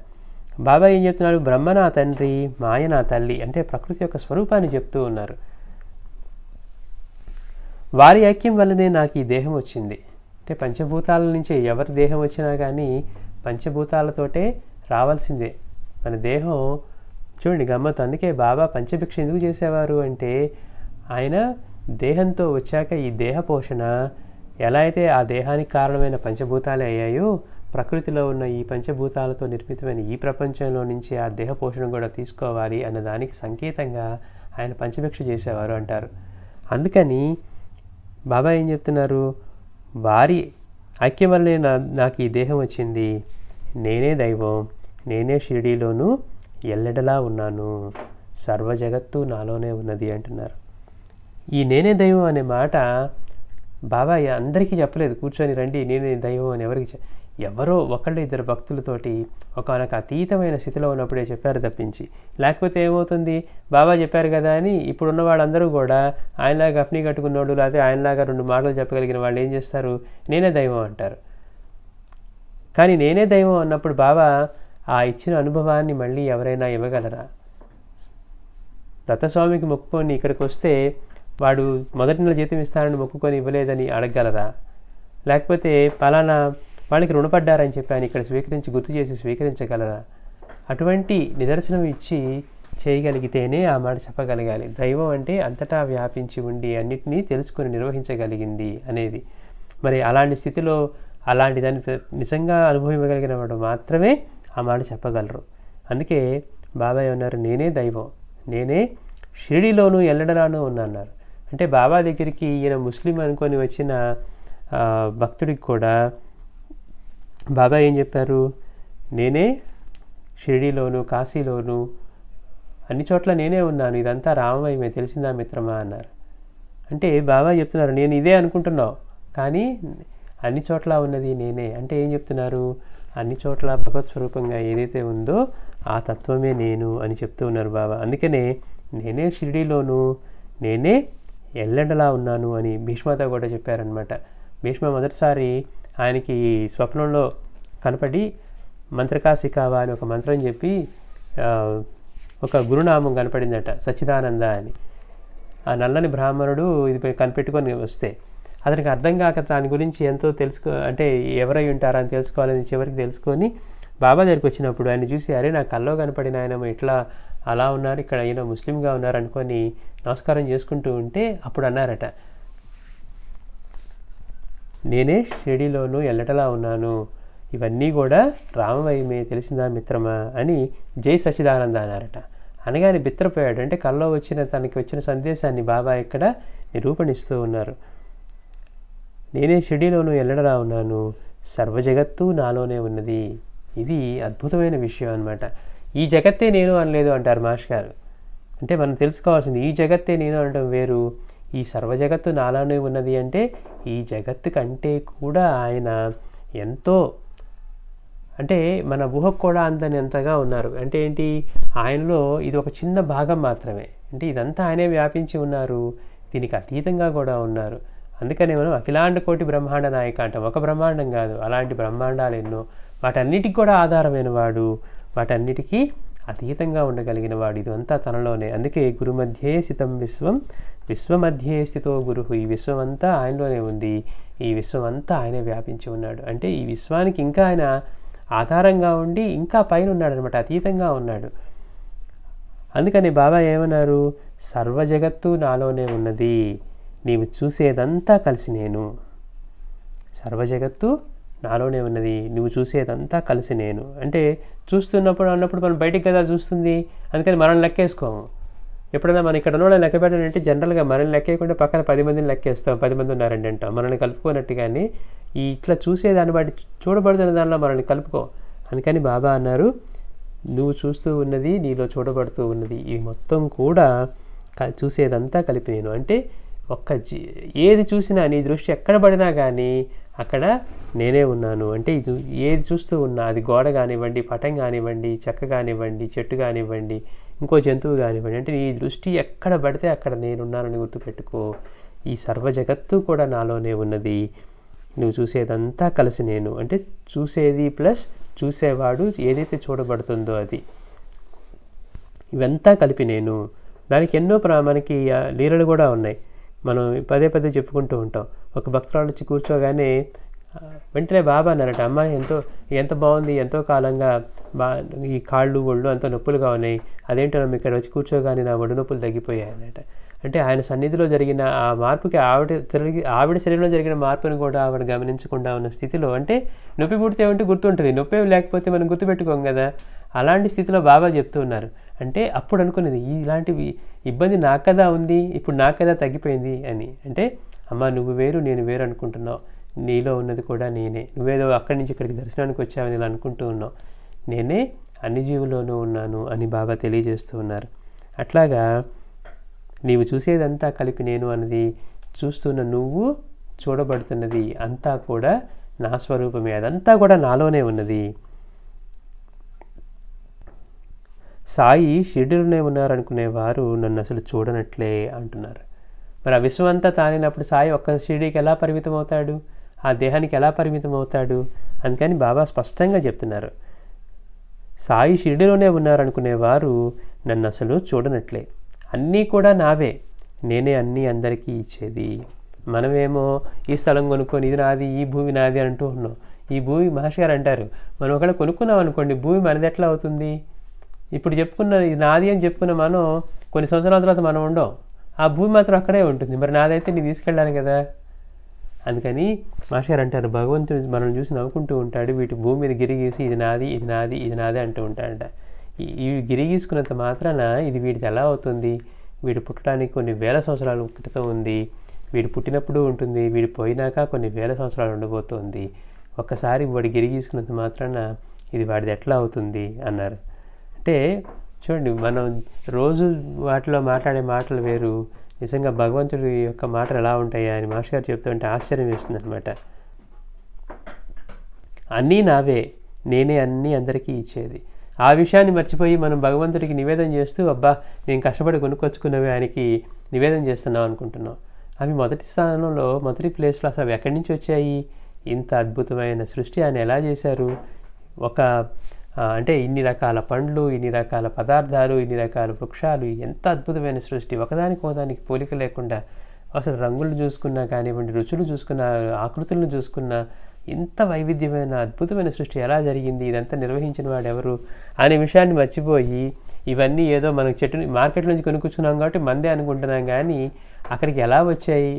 బాబా ఏం చెప్తున్నారు? బ్రహ్మ నా తండ్రి, మాయ నా తల్లి, అంటే ప్రకృతి యొక్క స్వరూపాన్ని చెప్తూ ఉన్నారు. వారి ఐక్యం వల్లనే నాకు ఈ దేహం వచ్చింది. అంటే పంచభూతాల నుంచి ఎవరి దేహం వచ్చినా కానీ పంచభూతాలతోటే రావాల్సిందే. మన దేహం చూడండి గమ్మత్తు. అందుకే బాబా పంచభిక్ష ఎందుకు చేసేవారు అంటే, ఆయన దేహంతో వచ్చాక ఈ దేహ పోషణ ఎలా అయితే ఆ దేహానికి కారణమైన పంచభూతాలే అయ్యాయో, ప్రకృతిలో ఉన్న ఈ పంచభూతాలతో నిర్మితమైన ఈ ప్రపంచంలో నుంచి ఆ దేహ పోషణ కూడా తీసుకోవాలి అన్న దానికి సంకేతంగా ఆయన పంచభిక్ష చేసేవారు అంటారు. అందుకని బాబా ఏం చెప్తున్నారు? వారి ఐక్యం వల్లనే నాకు ఈ దేహం వచ్చింది, నేనే దైవం, నేనే షిరిడీలోనూ ఎల్లెడలా ఉన్నాను, సర్వ జగత్తు నాలోనే ఉన్నది అంటున్నారు. ఈ నేనే దైవం అనే మాట బాబా అందరికీ చెప్పలేదు, కూర్చొని రండి నేనే దైవం అని ఎవరో ఒకళ్ళు ఇద్దరు భక్తులతోటి ఒకనొక అతీతమైన స్థితిలో ఉన్నప్పుడే చెప్పారు తప్పించి, లేకపోతే ఏమవుతుంది, బాబా చెప్పారు కదా అని ఇప్పుడున్న వాళ్ళందరూ కూడా ఆయనలాగా అప్ని కట్టుకున్నోడు లేకపోతే ఆయనలాగా 2 మాటలు చెప్పగలిగిన వాళ్ళు ఏం చేస్తారు? నేనే దైవం అంటారు. కానీ నేనే దైవం అన్నప్పుడు బాబా ఆ ఇచ్చిన అనుభవాన్ని మళ్ళీ ఎవరైనా ఇవ్వగలరా? దత్తస్వామికి మొక్కుకొని ఇక్కడికి వస్తే వాడు మొదటి నెల జీతం ఇస్తానని మొక్కుకొని ఇవ్వలేదని అడగగలరా? లేకపోతే పలానా వాళ్ళకి రుణపడ్డారని చెప్పాను ఇక్కడ గుర్తు చేసి స్వీకరించగలరా? అటువంటి నిదర్శనం ఇచ్చి చేయగలిగితేనే ఆ మాట చెప్పగలగాలి. దైవం అంటే అంతటా వ్యాపించి ఉండి అన్నిటినీ తెలుసుకొని నిర్వహించగలిగింది అనేది. మరి అలాంటి స్థితిలో అలాంటి దాన్ని నిజంగా అనుభవించగలిగిన వాడు మాత్రమే ఆ మాట చెప్పగలరు. అందుకే బాబా ఏమన్నారు? నేనే దైవం, నేనే షిరిడీలోనూ ఎల్లడలానూ ఉన్నారు. అంటే బాబా దగ్గరికి ఈయన ముస్లిం అనుకొని వచ్చిన భక్తుడికి కూడా బాబా ఏం చెప్పారు? నేనే షిరిడీలోను, కాశీలోను, అన్ని చోట్ల నేనే ఉన్నాను, ఇదంతా రామమయమే, తెలిసిందా మిత్రమా అన్నారు. అంటే బాబా చెప్తున్నారు, నేను ఇదే అనుకుంటున్నావు కానీ అన్ని చోట్ల ఉన్నది నేనే. అంటే ఏం చెప్తున్నారు? అన్ని చోట్ల భగవత్ స్వరూపంగా ఏదైతే ఉందో ఆ తత్వమే నేను అని చెప్తూ ఉన్నారు బాబా. అందుకనే నేనే షిరిడీలోను, నేనే ఎల్లెండలా ఉన్నాను అని భీష్మతో కూడా చెప్పారనమాట. భీష్మ మొదటిసారి ఆయనకి స్వప్నంలో కనపడి మంత్రకాశికావా అని ఒక మంత్రం చెప్పి ఒక గురునామం కనపడిందట, సచ్చిదానంద అని. ఆ నల్లని బ్రాహ్మణుడు ఇది కనిపెట్టుకొని వస్తే అతనికి అర్థం కాక దాని గురించి ఎంతో అంటే ఎవరై ఉంటారా అని తెలుసుకోవాలని చివరికి తెలుసుకొని బాబా దగ్గరికి వచ్చినప్పుడు ఆయన చూసి, అరే నా కల్లో కనపడిన ఆయన ఇట్లా అలా ఉన్నారు, ఇక్కడ ఈయన ముస్లింగా ఉన్నారు అనుకొని నమస్కారం చేసుకుంటూ ఉంటే అప్పుడు అన్నారట, నేనే షిరిడీలోనూ ఎల్లటలా ఉన్నాను, ఇవన్నీ కూడా రామమయమే, తెలిసిందా మిత్రమా అని జై సచ్చిదానంద అన్నారట. అనగానే బిత్రపోయాడు. అంటే కల్లో తనకి వచ్చిన సందేశాన్ని బాబా ఇక్కడ నిరూపణిస్తూ ఉన్నారు. నేనే షిరిడీలోనూ ఎల్లడలా ఉన్నాను, సర్వజగత్తు నాలోనే ఉన్నది. ఇది అద్భుతమైన విషయం అన్నమాట. ఈ జగత్తే నేను అనలేదు అంటారు మాస్టర్ గారు. అంటే మనం తెలుసుకోవాల్సింది, ఈ జగత్తే నేను అనడం వేరు, ఈ సర్వజగత్తు నాలోనే ఉన్నది అంటే ఈ జగత్తు కంటే కూడా ఆయన ఎంతో, అంటే మన ఊహకు కూడా అంతగా ఉన్నారు. అంటే ఏంటి, ఆయనలో ఇది ఒక చిన్న భాగం మాత్రమే. అంటే ఇదంతా ఆయనే వ్యాపించి ఉన్నారు, దీనికి అతీతంగా కూడా ఉన్నారు. అందుకనే మనం అఖిలాండ కోటి బ్రహ్మాండ నాయక అంటాం. ఒక బ్రహ్మాండం కాదు, అలాంటి బ్రహ్మాండాలు ఎన్నో, వాటన్నిటికి కూడా ఆధారమైన వాడు, వాటన్నిటికీ అతీతంగా ఉండగలిగిన వాడు. ఇదంతా తనలోనే. అందుకే గురు మధ్యే స్థితం విశ్వం, విశ్వమధ్యే స్థితో గురు. ఈ విశ్వం అంతా ఆయనలోనే ఉంది, ఈ విశ్వం అంతా ఆయనే వ్యాపించి ఉన్నాడు. అంటే ఈ విశ్వానికి ఇంకా ఆయన ఆధారంగా ఉండి ఇంకా పైన ఉన్నాడు అనమాట, అతీతంగా ఉన్నాడు. అందుకని బాబా ఏమన్నారు, సర్వజగత్తు నాలోనే ఉన్నది, నీవు చూసేదంతా కలిసి నేను. సర్వజగత్తు నాలోనే ఉన్నది, నువ్వు చూసేదంతా కలిసి నేను. అంటే చూస్తున్నప్పుడు అన్నప్పుడు మనం బయటికి కదా చూస్తుంది, అందుకని మనం లెక్కేసుకోము. ఎప్పుడైనా మనం ఇక్కడ ఉన్న లెక్క పెట్టాలంటే జనరల్గా మనల్ని లెక్కేయకుండా పక్కన 10 మందిని లెక్కేస్తాం, 10 మంది ఉన్నారండి అంటాం, మనల్ని కలుపుకోనట్టుగానే ఈ ఇట్లా చూసేదాన్ని బట్టి చూడబడుతున్న దానిలో మనల్ని కలుపుకో. అందుకని బాబా అన్నారు, నువ్వు చూస్తూ ఉన్నది నీలో చూడబడుతూ ఉన్నది, ఇది మొత్తం కూడా చూసేదంతా కలిపి నేను. అంటే ఏది చూసినా నీ దృష్టి ఎక్కడ పడినా కానీ అక్కడ నేనే ఉన్నాను. అంటే ఇది ఏది చూస్తూ ఉన్నా, అది గోడ కానివ్వండి, పటం కానివ్వండి, చెక్క కానివ్వండి, చెట్టు కానివ్వండి, ఇంకో జంతువు కానివ్వండి, అంటే నీ దృష్టి ఎక్కడ పడితే అక్కడ నేనున్నానని గుర్తుపెట్టుకో. ఈ సర్వ జగత్తు కూడా నాలోనే ఉన్నది, నువ్వు చూసేదంతా కలిసి నేను. అంటే చూసేది ప్లస్ చూసేవాడు ఏదైతే చూడబడుతుందో అది. ఇవంతా కలిపి నేను. దానికి ఎన్నో మనకి లీలలు కూడా ఉన్నాయి. మనం పదే పదే చెప్పుకుంటూ ఉంటాం. ఒక భక్తురాలు వచ్చి కూర్చోగానే వెంటనే బాబా అన్నారట, అమ్మాయి ఎంత బాగుంది, ఎంతో కాలంగా ఈ కాళ్ళు ఒళ్ళు అంత నొప్పులుగా ఉన్నాయి, అదేంటో ఇక్కడ వచ్చి కూర్చోగానే నా ఒళ్ళు నొప్పులు తగ్గిపోయాయి అన్నట. అంటే ఆయన సన్నిధిలో జరిగిన ఆ మార్పుకి ఆవిడ శరీరంలో జరిగిన మార్పుని కూడా ఆవిడ గమనించకుండా ఉన్న స్థితిలో, అంటే నొప్పి పుడితే ఉంటే గుర్తుంటుంది, నొప్పి లేకపోతే మనం గుర్తుపెట్టుకోం కదా, అలాంటి స్థితిలో బాబా చెప్తూ ఉన్నారు. అంటే అప్పుడు అనుకునేది ఇలాంటివి ఇబ్బంది నాకు కదా ఉంది, ఇప్పుడు నాకు కదా తగ్గిపోయింది అని. అంటే అమ్మ నువ్వు వేరు నేను వేరు అనుకుంటున్నావు, నీలో ఉన్నది కూడా నేనే, నువ్వేదో అక్కడి నుంచి ఇక్కడికి దర్శనానికి వచ్చావని ఇలా అనుకుంటూ ఉన్నావు, నేనే అన్ని జీవుల్లోనూ ఉన్నాను అని బాబా తెలియజేస్తూ ఉన్నారు. అట్లాగా నీవు చూసేదంతా కలిపి నేను అన్నది, చూస్తున్న నువ్వు చూడబడుతున్నది అంతా కూడా నా స్వరూపమే, అదంతా కూడా నాలోనే ఉన్నది. సాయి షిరిడీలోనే ఉన్నారనుకునేవారు నన్ను అసలు చూడనట్లే అంటున్నారు. మరి ఆ విశ్వం అంతా తానినప్పుడు సాయి ఒక్క షిరిడీకి ఎలా పరిమితం అవుతాడు, ఆ దేహానికి ఎలా పరిమితం అవుతాడు? అందుకని బాబా స్పష్టంగా చెప్తున్నారు, సాయి షిరిడీలోనే ఉన్నారనుకునేవారు నన్ను అసలు చూడనట్లే, అన్నీ కూడా నావే, నేనే అన్నీ అందరికీ ఇచ్చేది. మనమేమో ఈ స్థలం కొనుక్కొని ఇది నాది, ఈ భూమి నాది అంటూ ఉన్నాం. ఈ భూమి మహర్షి గారు అంటారు, మనం ఒకవేళ కొనుక్కున్నాం అనుకోండి, భూమి మనది ఎట్లా అవుతుంది? ఇప్పుడు చెప్పుకున్న ఇది నాది అని చెప్పుకున్న మనం కొన్ని సంవత్సరాల తర్వాత మనం ఉండం, ఆ భూమి మాత్రం అక్కడే ఉంటుంది. మరి నాదైతే నేను తీసుకెళ్ళాను కదా. అందుకని మహర్షి గారు అంటారు, భగవంతుడు మనం చూసి నవ్వుకుంటూ ఉంటాడు, వీటి భూమి మీద గిరిగీసి ఇది నాది ఇది నాది ఇది నాది అంటూ ఉంటాడంట. ఇవి గిరిగీసుకున్నంత మాత్రాన ఇది వీడిది ఎలా అవుతుంది? వీడు పుట్టడానికి కొన్ని వేల సంవత్సరాల క్రితం ఉంది, వీడు పుట్టినప్పుడు ఉంటుంది, వీడు పోయినాక కొన్ని వేల సంవత్సరాలు ఉండబోతోంది. ఒక్కసారి వాడు గిరిగీసుకున్నంత మాత్రాన ఇది వాడిది ఎట్లా అవుతుంది అన్నారు. అంటే చూడండి, మనం రోజు వాటిలో మాట్లాడే మాటలు వేరు, నిజంగా భగవంతుడి యొక్క మాటలు ఎలా ఉంటాయా అని మాస్టర్ గారు చెప్తుంటే ఆశ్చర్యం వేస్తుంది అనమాట. అన్నీ నావే, నేనే అన్నీ అందరికీ ఇచ్చేది. ఆ విషయాన్ని మర్చిపోయి మనం భగవంతుడికి నివేదన చేస్తూ, అబ్బా నేను కష్టపడి కొనుక్కొచ్చుకున్నవి ఆయనకి నివేదన చేస్తున్నాం అనుకుంటున్నాం. అవి మొదటి స్థానంలో, మొదటి ప్లేస్లో అసలు అవి ఎక్కడి నుంచి వచ్చాయి? ఇంత అద్భుతమైన సృష్టి ఆయన ఎలా చేశారు? అంటే ఇన్ని రకాల పండ్లు, ఇన్ని రకాల పదార్థాలు, ఇన్ని రకాల వృక్షాలు, ఎంత అద్భుతమైన సృష్టి, ఒకదానికి పోలిక లేకుండా. అసలు రంగులు చూసుకున్నా కానివ్వండి, రుచులు చూసుకున్నా, ఆకృతులను చూసుకున్నా, ఇంత వైవిధ్యమైన అద్భుతమైన సృష్టి ఎలా జరిగింది, ఇదంతా నిర్వహించిన వాడు ఎవరు అనే విషయాన్ని మర్చిపోయి, ఇవన్నీ ఏదో మనం మార్కెట్ నుంచి కొనుక్కొచ్చుకున్నాం కాబట్టి మందే అనుకుంటున్నాం, కానీ అక్కడికి ఎలా వచ్చాయి,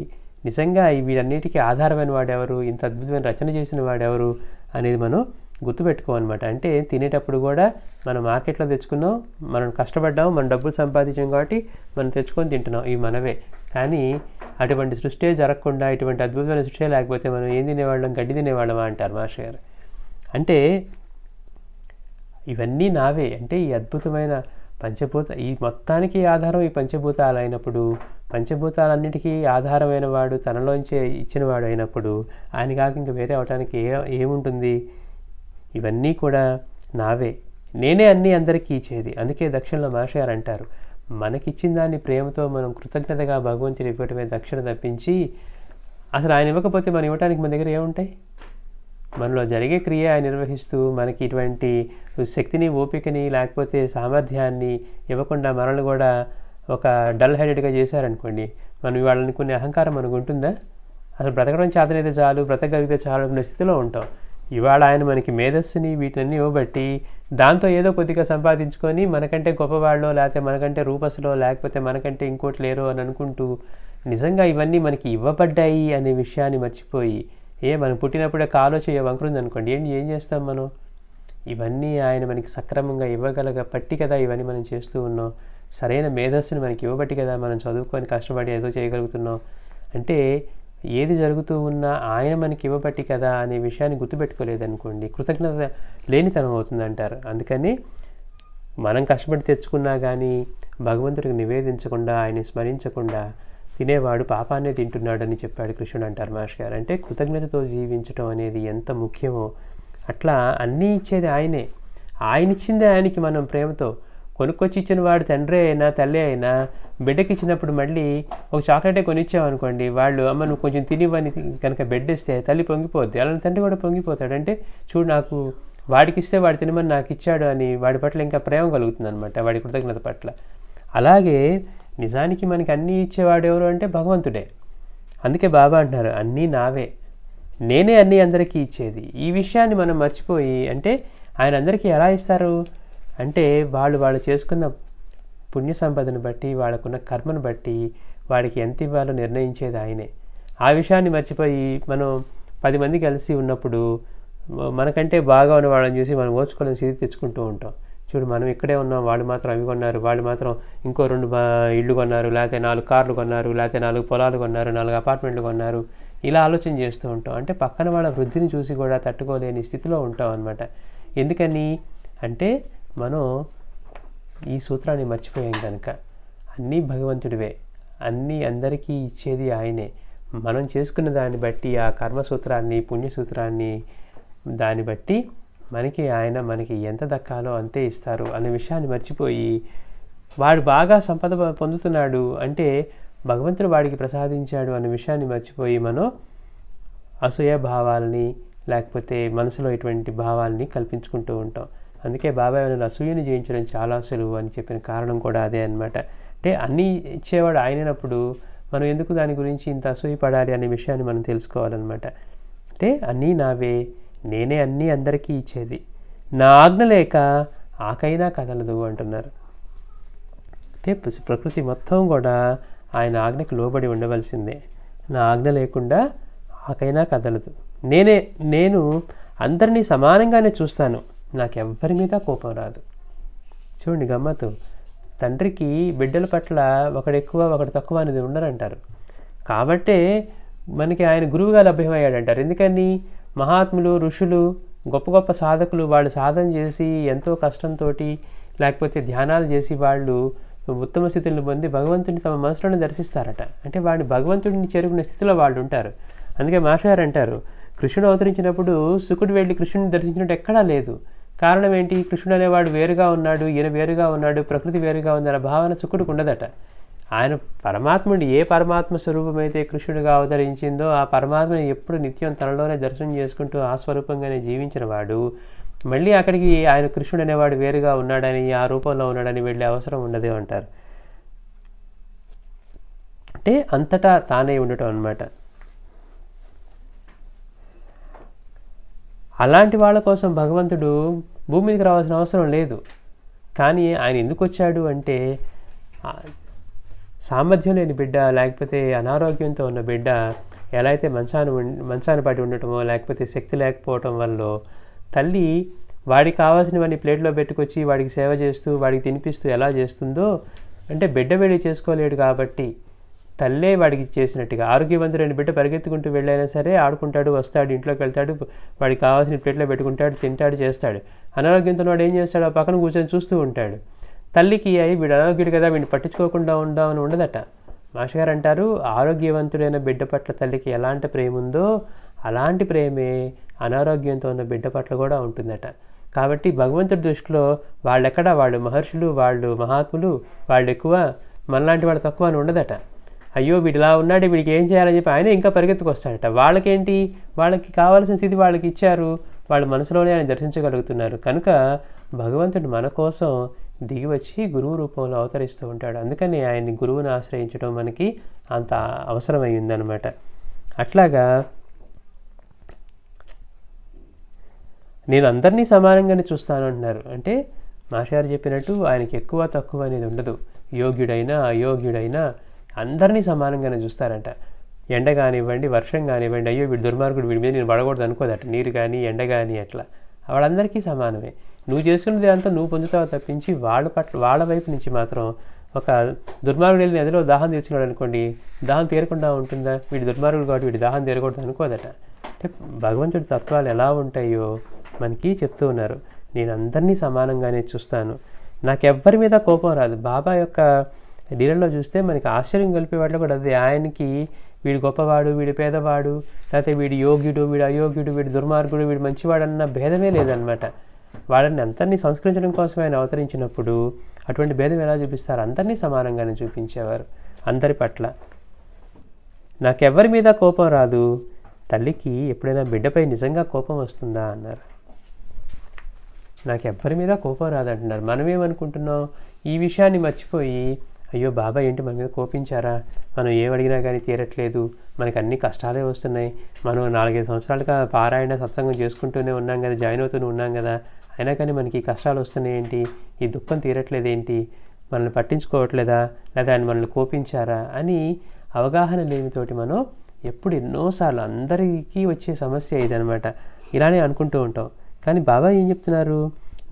నిజంగా వీటన్నిటికీ ఆధారమైన వాడెవరు, ఇంత అద్భుతమైన రచన చేసిన వాడెవరు అనేది మనం గుర్తుపెట్టుకోమన్నమాట. అంటే తినేటప్పుడు కూడా మనం మార్కెట్లో తెచ్చుకున్నాం, మనం కష్టపడ్డాం, మనం డబ్బులు సంపాదించాం కాబట్టి మనం తెచ్చుకొని తింటున్నాం, ఇవి మనవే. కానీ అటువంటి సృష్టి జరగకుండా, ఇటువంటి అద్భుతమైన సృష్టి లేకపోతే మనం ఏం తినేవాళ్ళం, గడ్డి తినేవాళ్ళమా అంటారు మాస్టర్ గారు. అంటే ఇవన్నీ నావే. అంటే ఈ అద్భుతమైన ఈ మొత్తానికి ఆధారం ఈ పంచభూతాలు అయినప్పుడు, పంచభూతాలన్నిటికీ ఆధారమైన వాడు తనలోంచే ఇచ్చినవాడు అయినప్పుడు ఆయన కాక ఇంకా వేరే అవటానికి ఏముంటుంది? ఇవన్నీ కూడా నావే, నేనే అన్నీ అందరికీ ఇచ్చేది. అందుకే దక్షిణలో మాస్టర్ గారు అంటారు, మనకిచ్చిన దాన్ని ప్రేమతో మనం కృతజ్ఞతగా భగవంతుడు ఇవ్వటమే దక్షిణ తప్పించి, అసలు ఆయన ఇవ్వకపోతే మనం ఇవ్వటానికి మన దగ్గర ఏముంటాయి? మనలో జరిగే క్రియ ఆయన నిర్వహిస్తూ మనకి ఇటువంటి శక్తిని, ఓపికని, లేకపోతే సామర్థ్యాన్ని ఇవ్వకుండా మనల్ని కూడా ఒక డల్ హెడెడ్గా చేశారనుకోండి, మనం వాళ్ళని అనుకునే అహంకారం మనకు ఉంటుందా? అసలు బ్రతకడం చేతనైతే చాలు, బ్రతకగలిగితే చాలు అనుకునే స్థితిలో ఉంటాం. ఇవాళ ఆయన మనకి మేధస్సుని వీటన్నీ ఇవ్వబట్టి దాంతో ఏదో కొద్దిగా సంపాదించుకొని మనకంటే గొప్పవాళ్ళో, లేకపోతే మనకంటే రూపస్లో, లేకపోతే మనకంటే ఇంకోటి లేరో అని అనుకుంటూ, నిజంగా ఇవన్నీ మనకి ఇవ్వబడ్డాయి అనే విషయాన్ని మర్చిపోయి, మనం పుట్టినప్పుడే కాలో చేయ వంకరుంది అనుకోండి, ఏం చేస్తాం మనం? ఇవన్నీ ఆయన మనకి సక్రమంగా పట్టి కదా ఇవన్నీ మనం చేస్తూ ఉన్నాం. సరైన మేధస్సుని మనకి ఇవ్వబట్టి కదా మనం చదువుకొని కష్టపడి ఏదో చేయగలుగుతున్నాం. అంటే ఏది జరుగుతూ ఉన్నా ఆయన మనకి ఇవ్వబట్టి కదా అనే విషయాన్ని గుర్తుపెట్టుకోలేదనుకోండి, కృతజ్ఞత లేనితనం అవుతుందంటారు. అందుకని మనం కష్టపడి తెచ్చుకున్నా కానీ భగవంతుడికి నివేదించకుండా, ఆయన్ని స్మరించకుండా తినేవాడు పాపాన్నే తింటున్నాడని చెప్పాడు కృష్ణుడు అంటారు మాస్టర్ గారు. అంటే కృతజ్ఞతతో జీవించడం అనేది ఎంత ముఖ్యమో, అట్లా అన్నీ ఇచ్చేది ఆయనే. ఆయన ఇచ్చిందే ఆయనకి మనం ప్రేమతో కొనుక్కొచ్చి ఇచ్చిన వాడు తండ్రి అయినా తల్లి అయినా బిడ్డకి ఇచ్చినప్పుడు మళ్ళీ ఒక చాక్లెటే కొనిచ్చామనుకోండి, వాళ్ళు అమ్మ నువ్వు కొంచెం తినివ్వని కనుక బెడ్ ఇస్తే తల్లి పొంగిపోద్ది, అలా తండ్రి కూడా పొంగిపోతాడు. అంటే చూడు నాకు వాడికి ఇస్తే వాడు తినమని నాకు ఇచ్చాడు అని వాడి పట్ల ఇంకా ప్రేమ కలుగుతుంది అనమాట, వాడి కృతజ్ఞత పట్ల. అలాగే నిజానికి మనకి అన్నీ ఇచ్చేవాడు ఎవరు అంటే భగవంతుడే. అందుకే బాబా అంటున్నారు అన్నీ నావే, నేనే అన్నీ అందరికీ ఇచ్చేది. ఈ విషయాన్ని మనం మర్చిపోయి, అంటే ఆయన అందరికీ ఎలా ఇస్తారు అంటే వాళ్ళు చేసుకున్న పుణ్య సంపదను బట్టి, వాళ్ళకున్న కర్మను బట్టి వాడికి ఎంత ఇవ్వాలో నిర్ణయించేది ఆయనే. ఆ విషయాన్ని మర్చిపోయి మనం 10 మంది కలిసి ఉన్నప్పుడు మనకంటే బాగా ఉన్న వాళ్ళని చూసి మనం ఓచుకోలేని స్థితి తెచ్చుకుంటూ ఉంటాం. చూడు మనం ఇక్కడే ఉన్నాం, వాళ్ళు మాత్రం అవి కొన్నారు, వాళ్ళు మాత్రం ఇంకో 2 ఇళ్ళు కొన్నారు, లేకపోతే 4 కార్లు కొన్నారు, లేకపోతే 4 పొలాలు కొన్నారు, 4 అపార్ట్మెంట్లు కొన్నారు, ఇలా ఆలోచన చేస్తూ ఉంటాం. అంటే పక్కన వాళ్ళ వృద్ధిని చూసి కూడా తట్టుకోలేని స్థితిలో ఉంటాం అనమాట. ఎందుకని అంటే మనం ఈ సూత్రాన్ని మర్చిపోయాం కనుక. అన్నీ భగవంతుడివే, అన్నీ అందరికీ ఇచ్చేది ఆయనే. మనం చేసుకున్న దాన్ని బట్టి, ఆ కర్మసూత్రాన్ని పుణ్యసూత్రాన్ని దాన్ని బట్టి మనకి ఎంత దక్కాలో అంతే ఇస్తారు అనే విషయాన్ని మర్చిపోయి, వాడు బాగా సంపద పొందుతున్నాడు అంటే భగవంతుడు వాడికి ప్రసాదించాడు అనే విషయాన్ని మర్చిపోయి మనం అసూయ భావాలని లేకపోతే మనసులో ఇటువంటి భావాలని కల్పించుకుంటూ ఉంటాం. అందుకే బాబాయ్ వాళ్ళని అసూయని జయించడం చాలా సులువు అని చెప్పిన కారణం కూడా అదే అనమాట. అంటే అన్నీ ఇచ్చేవాడు ఆయనప్పుడు మనం ఎందుకు దాని గురించి ఇంత అసూయ పడాలి అనే విషయాన్ని మనం తెలుసుకోవాలన్నమాట. అంటే అన్నీ నావే, నేనే అన్నీ అందరికీ ఇచ్చేది, నా ఆజ్ఞ లేక ఆకైనా కదలదు అంటున్నారు. అంటే ప్రకృతి మొత్తం కూడా ఆయన ఆజ్ఞకి లోబడి ఉండవలసిందే. నా ఆజ్ఞ లేకుండా ఆకైనా కదలదు. నేను అందరినీ సమానంగానే చూస్తాను, నాకెవ్వరి మీద కోపం రాదు. చూడండి గమ్మత్తు, తండ్రికి బిడ్డల పట్ల ఒకడు ఎక్కువ ఒకడు తక్కువ అనేది ఉండరంటారు. కాబట్టే మనకి ఆయన గురువుగా లభ్యమయ్యాడంటారు. ఎందుకని మహాత్ములు ఋషులు గొప్ప గొప్ప సాధకులు వాళ్ళు సాధన చేసి ఎంతో కష్టంతో లేకపోతే ధ్యానాలు చేసి వాళ్ళు ఉత్తమ స్థితులను పొంది భగవంతుని తమ మనసులోనే దర్శిస్తారట. అంటే వాడిని భగవంతుడిని చేరుకునే స్థితిలో వాళ్ళు ఉంటారు. అందుకే మాస్టర్ అంటారు కృష్ణుడు అవతరించినప్పుడు శుకుడు వెళ్ళి కృష్ణుడిని దర్శించినట్టు ఎక్కడా లేదు. కారణం ఏంటి? కృష్ణుడు అనేవాడు వేరుగా ఉన్నాడు, ఈయన వేరుగా ఉన్నాడు, ప్రకృతి వేరుగా ఉందన్న భావన శుకుడికి ఉండదట. ఆయన పరమాత్ముడి ఏ పరమాత్మ స్వరూపమైతే కృష్ణుడిగా అవతరించిందో ఆ పరమాత్మని ఎప్పుడు నిత్యం తనలోనే దర్శనం చేసుకుంటూ ఆ స్వరూపంగానే జీవించిన వాడు మళ్ళీ అక్కడికి ఆయన కృష్ణుడు అనేవాడు వేరుగా ఉన్నాడని ఆ రూపంలో ఉన్నాడని వెళ్ళే అవసరం ఉండదు అంటారు. అంటే అంతటా తానే ఉండటం అన్నమాట. అలాంటి వాళ్ళ కోసం భగవంతుడు భూమి మీదకి రావాల్సిన అవసరం లేదు. కానీ ఆయన ఎందుకు వచ్చాడు అంటే సామర్థ్యం లేని బిడ్డ లేకపోతే అనారోగ్యంతో ఉన్న బిడ్డ ఎలా అయితే మంచాన పడి ఉండటమో లేకపోతే శక్తి లేకపోవటం వల్ల తల్లి వాడికి కావాల్సినవన్నీ ప్లేట్లో పెట్టుకొచ్చి వాడికి సేవ చేస్తూ వాడికి తినిపిస్తూ ఎలా చేస్తుందో అంటే బిడ్డ వెళ్ళి చేసుకోలేడు కాబట్టి తల్లే వాడికి చేసినట్టుగా. ఆరోగ్యవంతుడైన బిడ్డ పరిగెత్తుకుంటూ వెళ్ళైనా సరే ఆడుకుంటాడు, వస్తాడు, ఇంట్లోకి వెళ్తాడు, వాడికి కావాల్సిన ప్లేట్లో పెట్టుకుంటాడు, తింటాడు, చేస్తాడు. అనారోగ్యంతో వాడు ఏం చేస్తాడు? ఆ పక్కన కూర్చొని చూస్తూ ఉంటాడు. తల్లికి వీడు అనారోగ్యుడు కదా వీడిని పట్టించుకోకుండా ఉందామని ఉండదట. మాస్టర్ అంటారు ఆరోగ్యవంతుడైన బిడ్డ పట్ల తల్లికి ఎలాంటి ప్రేమ ఉందో అలాంటి ప్రేమే అనారోగ్యంతో ఉన్న బిడ్డ పట్ల కూడా ఉంటుందట. కాబట్టి భగవంతుడి దృష్టిలో వాళ్ళు మహర్షులు, వాళ్ళు మహాత్ములు, వాళ్ళు ఎక్కువ, మనలాంటి వాళ్ళు తక్కువ అని ఉండదట. అయ్యో వీడు ఇలా ఉన్నాడు, వీడికి ఏం చేయాలని చెప్పి ఆయన ఇంకా పరిగెత్తుకొస్తాడట. వాళ్ళకేంటి? వాళ్ళకి కావాల్సిన స్థితి వాళ్ళకి ఇచ్చారు, వాళ్ళ మనసులోనే ఆయన దర్శించగలుగుతున్నారు. కనుక భగవంతుడు మన కోసం దిగి వచ్చి గురువు రూపంలో అవతరిస్తూ ఉంటాడు. అందుకని ఆయన్ని గురువుని ఆశ్రయించడం మనకి అంత అవసరమైందనమాట. అట్లాగా నేను అందరినీ సమానంగానే చూస్తాను అంటున్నారు. అంటే మాస్టర్ చెప్పినట్టు ఆయనకి ఎక్కువ తక్కువ అనేది ఉండదు. యోగ్యుడైనా అయోగ్యుడైనా అందరినీ సమానంగానే చూస్తారంట. ఎండ కానివ్వండి, వర్షం కానివ్వండి, అయ్యో వీడు దుర్మార్గుడు, వీడి మీద నేను పడకూడదు అనుకోదట. నీరు కానీ ఎండ కానీ అట్లా వాళ్ళందరికీ సమానమే. నువ్వు చేసుకున్నది అంతా నువ్వు పొందుతావు తప్పించి వాళ్ళ వైపు నుంచి మాత్రం ఒక దుర్మార్గుడు వెళ్ళి నదిలో దాహం తీర్చుకున్నాడు అనుకోండి, దాహం తీరకుండా ఉంటుందా? వీడి దుర్మార్గుడు కాబట్టి వీడి దాహం తీరకూడదు అనుకోదట. అంటే భగవంతుడి తత్వాలు ఎలా ఉంటాయో మనకి చెప్తూ ఉన్నారు. నేను అందరినీ సమానంగానే చూస్తాను, నాకెవ్వరి మీద కోపం రాదు. బాబా యొక్క లీలలో చూస్తే మనకి ఆశ్చర్యం కలిపేవాళ్ళు కూడా అదే. ఆయనకి వీడు గొప్పవాడు, వీడు పేదవాడు, లేకపోతే వీడు యోగ్యుడు, వీడు అయోగ్యుడు, వీడు దుర్మార్గుడు, వీడు మంచివాడు అన్న భేదమే లేదనమాట. వాళ్ళని అందరినీ సంస్కరించడం కోసం ఆయన అవతరించినప్పుడు అటువంటి భేదం ఎలా చూపిస్తారు? అందరినీ సమానంగానే చూపించేవారు అందరి పట్ల. నాకెవ్వరి మీద కోపం రాదు. తల్లికి ఎప్పుడైనా బిడ్డపై నిజంగా కోపం వస్తుందా అన్నారు. నాకు ఎవ్వరి మీద కోపం రాదంటున్నారు. మనమేమనుకుంటున్నాం, ఈ విషయాన్ని మర్చిపోయి అయ్యో బాబా ఏంటి మన మీద కోపించారా, మనం ఏం అడిగినా కానీ తీరట్లేదు, మనకి అన్ని కష్టాలే వస్తున్నాయి, మనం 4-5 సంవత్సరాలుగా పారాయణ సత్సంగం చేసుకుంటూనే ఉన్నాం కదా, జాయిన్ అవుతూనే ఉన్నాం కదా, అయినా కానీ మనకి కష్టాలు వస్తున్నాయి ఏంటి, ఈ దుఃఖం తీరట్లేదు ఏంటి, మనల్ని పట్టించుకోవట్లేదా, లేదా ఆయన మనల్ని కోపించారా అని అవగాహన లేనితోటి మనం ఎప్పుడు ఎన్నోసార్లు అందరికీ వచ్చే సమస్య ఇదనమాట. ఇలానే అనుకుంటూ ఉంటాం. కానీ బాబా ఏం చెప్తున్నారు,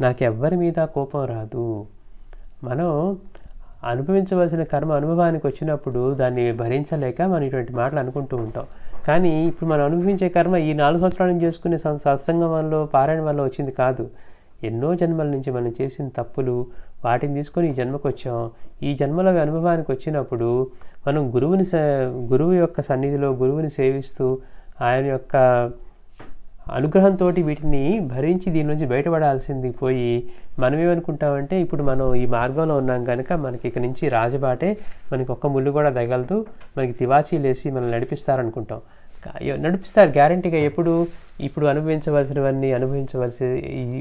నాకు ఎవ్వరి మీద కోపం రాదు. మనం అనుభవించవలసిన కర్మ అనుభవానికి వచ్చినప్పుడు దాన్ని భరించలేక మనం ఇటువంటి మాటలు అనుకుంటూ ఉంటాం. కానీ ఇప్పుడు మనం అనుభవించే కర్మ ఈ 4 సంవత్సరాల నుంచి చేసుకునే సత్సంగం వల్ల పారాయణ వల్ల వచ్చింది కాదు. ఎన్నో జన్మల నుంచి మనం చేసిన తప్పులు, వాటిని తీసుకొని ఈ జన్మకు వచ్చాం. ఈ జన్మల అనుభవానికి వచ్చినప్పుడు మనం గురువు యొక్క సన్నిధిలో గురువుని సేవిస్తూ ఆయన యొక్క అనుగ్రహంతో వీటిని భరించి దీని నుంచి బయటపడాల్సింది పోయి మనం ఏమనుకుంటామంటే, ఇప్పుడు మనం ఈ మార్గంలో ఉన్నాం కనుక మనకి ఇక నుంచి రాజబాటే, మనకి ఒక్క ముళ్ళు కూడా తగలదు, మనకి తివాచీలేసి మనం నడిపిస్తారనుకుంటాం. నడిపిస్తారు గ్యారంటీగా. ఇప్పుడు అనుభవించవలసినవన్నీ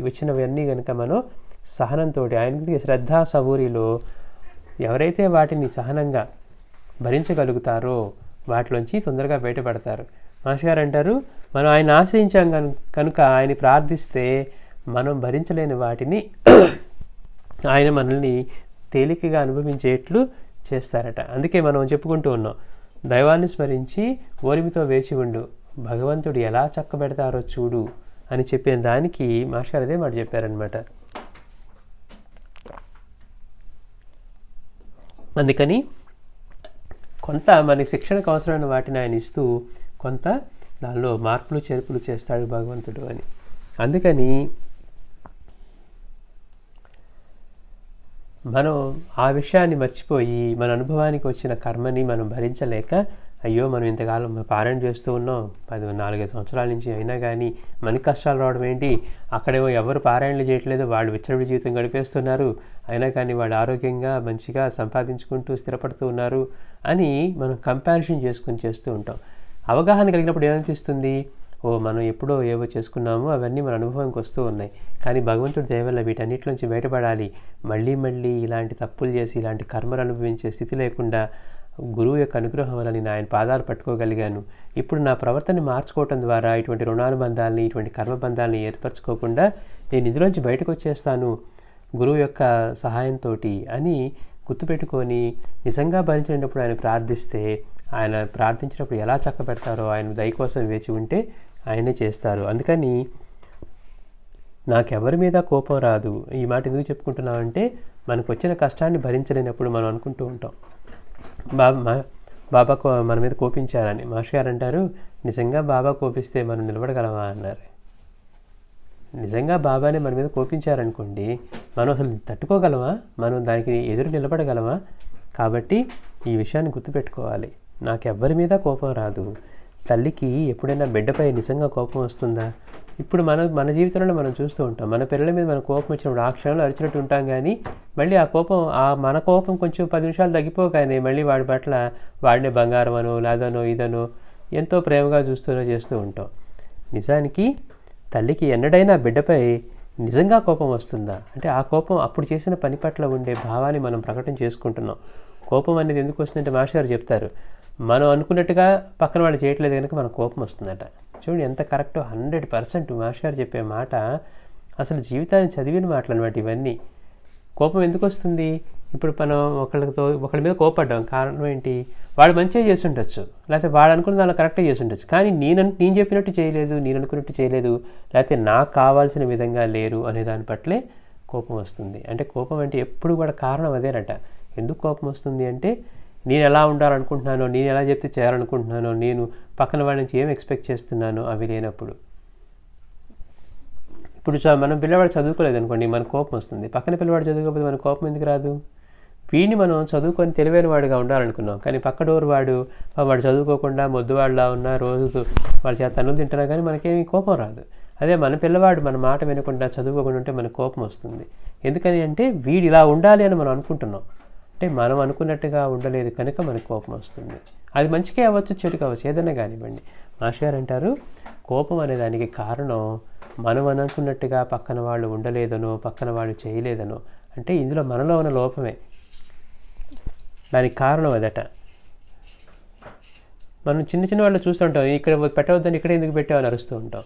వచ్చినవన్నీ కనుక మనం సహనంతో ఆయనకి శ్రద్ధా సబూరిలో ఎవరైతే వాటిని సహనంగా భరించగలుగుతారో వాటిలోంచి తొందరగా బయటపడతారు. మాస్టర్ గారు అంటారు, మనం ఆయన ఆశ్రయించాం కనుక ఆయన ప్రార్థిస్తే మనం భరించలేని వాటిని ఆయన మనల్ని తేలికగా అనుభవించేట్లు చేస్తారట. అందుకే మనం చెప్పుకుంటూ ఉన్నాం, దైవాన్ని స్మరించి ఓరిమితో వేచి ఉండు, భగవంతుడు ఎలా చక్కబెడతారో చూడు అని చెప్పిన దానికి మాస్టర్ అదే మాట చెప్పారనమాట. అందుకని కొంత మనకి శిక్షణకు అవసరమైన వాటిని ఆయన ఇస్తూ కొంత దానిలో మార్పులు చేర్పులు చేస్తాడు భగవంతుడు అని. అందుకని మనం ఆ విషయాన్ని మర్చిపోయి మన అనుభవానికి వచ్చిన కర్మని మనం భరించలేక, అయ్యో మనం ఇంతకాలం పారాయణ చేస్తూ ఉన్నాం 4-5 సంవత్సరాల నుంచి, అయినా కానీ మనకి కష్టాలు రావడం ఏంటి, అక్కడేమో ఎవరు పారాయణలు చేయట్లేదు, వాళ్ళు విచ్చలవిడి జీవితం గడిపేస్తున్నారు, అయినా కానీ వాళ్ళు ఆరోగ్యంగా మంచిగా సంపాదించుకుంటూ స్థిరపడుతూ ఉన్నారు అని మనం కంపారిజన్ చేసుకుని చేస్తూ ఉంటాం. అవగాహన కలిగినప్పుడు ఏమనిపిస్తుంది, మనం ఎప్పుడో ఏవో చేసుకున్నామో అవన్నీ మన అనుభవానికి వస్తూ ఉన్నాయి, కానీ భగవంతుడి దయ వల్ల వీటన్నిటిలోంచి బయటపడాలి, మళ్ళీ ఇలాంటి తప్పులు చేసి ఇలాంటి కర్మలు అనుభవించే స్థితి లేకుండా గురువు యొక్క అనుగ్రహం వల్ల నేను ఆయన పాదాలు పట్టుకోగలిగాను. ఇప్పుడు నా ప్రవర్తన మార్చుకోవటం ద్వారా ఇటువంటి రుణానుబంధాలని, ఇటువంటి కర్మబంధాలని ఏర్పరచుకోకుండా నేను ఇందులోంచి బయటకు వచ్చేస్తాను గురువు యొక్క సహాయంతో అని గుర్తుపెట్టుకొని నిజంగా భరించినప్పుడు ఆయన ప్రార్థిస్తే, ఆయన ప్రార్థించినప్పుడు ఎలా చక్కబెడతారో ఆయన దయ కోసం వేచి ఉంటే ఆయనే చేస్తారు. అందుకని నాకెవరి మీద కోపం రాదు. ఈ మాట ఎందుకు చెప్పుకుంటున్నామంటే, మనకు వచ్చిన కష్టాన్ని భరించలేనప్పుడు మనం అనుకుంటూ ఉంటాం, బాబా మన మీద కోపించారని. మాస్టర్ గారు అంటారు, నిజంగా బాబా కోపిస్తే మనం నిలబడగలమా అన్నారు. నిజంగా బాబానే మన మీద కోపించారనుకోండి, మనం అసలు తట్టుకోగలమా, మనం దానికి ఎదురు నిలబడగలమా? కాబట్టి ఈ విషయాన్ని గుర్తుపెట్టుకోవాలి, నాకెవ్వరి మీద కోపం రాదు. తల్లికి ఎప్పుడైనా బిడ్డపై నిజంగా కోపం వస్తుందా? ఇప్పుడు మన జీవితంలో మనం చూస్తూ ఉంటాం, మన పిల్లల మీద మన కోపం వచ్చినప్పుడు ఆ క్షణంలో అరిచినట్టు ఉంటాం, కానీ మళ్ళీ మన కోపం కొంచెం 10 నిమిషాలు తగ్గిపోగానే మళ్ళీ వాడి పట్ల వాడినే బంగారం అనో లేదనో ఇదనో ఎంతో ప్రేమగా చేస్తూ ఉంటాం. నిజానికి తల్లికి ఎన్నడైనా బిడ్డపై నిజంగా కోపం వస్తుందా అంటే, ఆ కోపం అప్పుడు చేసిన పని పట్ల ఉండే భావాన్ని మనం ప్రకటన చేసుకుంటున్నాం. కోపం అనేది ఎందుకు వస్తుందంటే మాస్టర్ గారు చెప్తారు, మనం అనుకున్నట్టుగా పక్కన వాళ్ళు చేయట్లేదు కనుక మనకు కోపం వస్తుందట. చూడండి ఎంత కరెక్ట్, 100% మాస్టర్ గారు చెప్పే మాట అసలు జీవితాన్ని చదివిన మాటలు అనమాట ఇవన్నీ. కోపం ఎందుకు వస్తుంది? ఇప్పుడు మనం ఒకళ్ళ మీద కోపడ్డాం, కారణం ఏంటి? వాడు మంచిగా చేసి ఉండొచ్చు, లేకపోతే వాడు అనుకున్న దానిలో కరెక్ట్గా చేసి ఉండొచ్చు, కానీ నేను చెప్పినట్టు చేయలేదు, నేను అనుకున్నట్టు చేయలేదు, లేకపోతే నాకు కావాల్సిన విధంగా లేరు అనే దాని పట్లే కోపం వస్తుంది. అంటే కోపం అంటే ఎప్పుడు కూడా కారణం అదేనట. ఎందుకు కోపం వస్తుంది అంటే, నేను ఎలా ఉండాలనుకుంటున్నానో, నేను ఎలా చెప్తే చేయాలనుకుంటున్నానో, నేను పక్కన వాడి నుంచి ఏం ఎక్స్పెక్ట్ చేస్తున్నానో అవి లేనప్పుడు. ఇప్పుడు మనం పిల్లవాడు చదువుకోలేదు అనుకోండి, మనకు కోపం వస్తుంది. పక్కన పిల్లవాడు చదువుకోకపోతే మనకు కోపం ఎందుకు రాదు? వీడిని మనం చదువుకొని తెలివైన వాడుగా ఉండాలనుకున్నాం, కానీ పక్క డోరు వాడు చదువుకోకుండా మొద్దువాడులా ఉన్నా రోజు వాళ్ళ చేత తన్నులు తింటున్నా కానీ మనకేమీ కోపం రాదు. అదే మన పిల్లవాడు మన మాట వినకుండా చదువుకోకుండా ఉంటే మనకు కోపం వస్తుంది. ఎందుకని అంటే వీడు ఇలా ఉండాలి అని మనం అనుకుంటున్నాం, అంటే మనం అనుకున్నట్టుగా ఉండలేదు కనుక మనకు కోపం వస్తుంది. అది మంచికే అవ్వచ్చు, చెడు కావచ్చు, ఏదైనా కానివ్వండి. మాస్టర్ గారు అంటారు, కోపం అనే దానికి కారణం మనం అనుకున్నట్టుగా పక్కన వాళ్ళు ఉండలేదనో, పక్కన వాళ్ళు చేయలేదనో, అంటే ఇందులో మనలో ఉన్న లోపమే. దానికి కారణం అదట. మనం చిన్న చిన్న వాళ్ళు చూస్తుంటాం, ఇక్కడ పెట్టవద్దని ఇక్కడ ఎందుకు పెట్టామని అరుస్తూ ఉంటాం.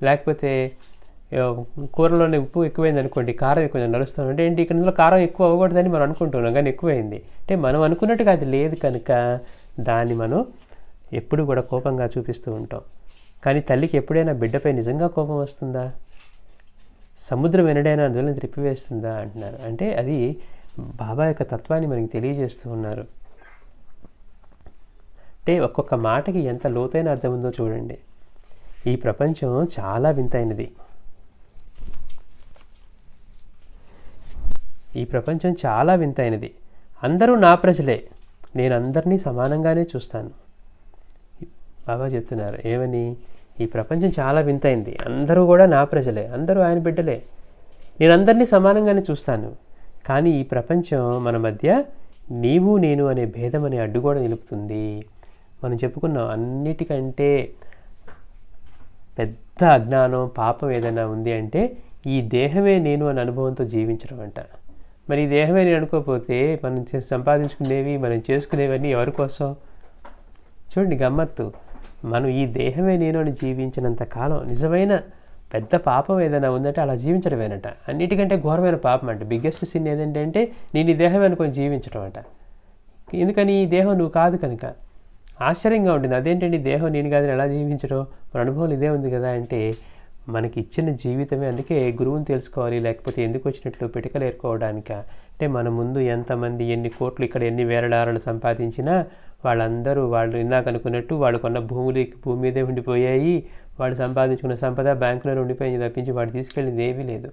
లేకపోతే కూరలోనే ఉప్పు ఎక్కువైంది అనుకోండి, కారం ఎక్కువైంది నడుస్తాం. అంటే ఏంటి, ఇక్కడ ఇందులో కారం ఎక్కువ అవ్వకూడదని మనం అనుకుంటున్నాం, కానీ ఎక్కువైంది. అంటే మనం అనుకున్నట్టుగా అది లేదు కనుక దాన్ని మనం ఎప్పుడు కూడా కోపంగా చూపిస్తూ ఉంటాం. కానీ తల్లికి ఎప్పుడైనా బిడ్డపై నిజంగా కోపం వస్తుందా? సముద్రం ఎనడైనా అందులో త్రిప్పివేస్తుందా అంటున్నారు. అంటే అది బాబా యొక్క తత్వాన్ని మనకి తెలియజేస్తూ ఉన్నారు. అంటే ఒక్కొక్క మాటకి ఎంత లోతైన అర్థం ఉందో చూడండి. ఈ ప్రపంచం చాలా వింతైనది. ఈ ప్రపంచం చాలా వింతైనది. అందరూ నా ప్రజలే, నేను అందరినీ సమానంగానే చూస్తాను. బాబా చెప్తున్నారు ఏమని, ఈ ప్రపంచం చాలా వింతైంది, అందరూ కూడా నా ప్రజలే, అందరూ ఆయన బిడ్డలే, నేను అందరినీ సమానంగానే చూస్తాను. కానీ ఈ ప్రపంచం మన మధ్య నీవు నేను అనే భేదం అనే అడ్డుగోడ నిలుపుతుంది. మనం చెప్పుకున్నాం, అన్నిటికంటే పెద్ద అజ్ఞానం పాపం ఏదైనా ఉంది అంటే ఈ దేహమే నేను అనే అనుభవంతో జీవించడం అంట. మరి ఈ దేహమే నేను అనుకోకపోతే మనం సంపాదించుకునేవి, మనం చేసుకునేవన్నీ ఎవరి కోసం? చూడండి గమ్మత్తు, మనం ఈ దేహమే నేను అని జీవించినంత కాలం నిజమైన పెద్ద పాపం ఏదైనా ఉందంటే అలా జీవించడమేనట. అన్నిటికంటే ఘోరమైన పాపం అంట. బిగ్గెస్ట్ సిన్ ఏదంటే నేను ఈ దేహం అనుకొని జీవించడం అంట. ఎందుకని? ఈ దేహం నువ్వు కాదు కనుక. ఆశ్చర్యంగా ఉంటుంది, అదేంటండి దేహం నేను కాదని ఎలా జీవించడం, మన అనుభవం ఇదే ఉంది కదా అంటే మనకి ఇచ్చిన జీవితమే. అందుకే గురువుని తెలుసుకోవాలి, లేకపోతే ఎందుకు వచ్చినట్లు పిటికలు ఏరుకోవడానిక. అంటే మన ముందు ఎంతమంది ఎన్ని కోట్లు ఇక్కడ ఎన్ని వేలడారాలు సంపాదించినా వాళ్ళందరూ వాళ్ళు ఇందాక అనుకున్నట్టు వాళ్ళు కొన్న భూమి మీదే ఉండిపోయాయి. వాళ్ళు సంపాదించుకున్న సంపద బ్యాంకులో ఉండిపోయింది తప్పించి వాడు తీసుకెళ్ళింది ఏమీ లేదు.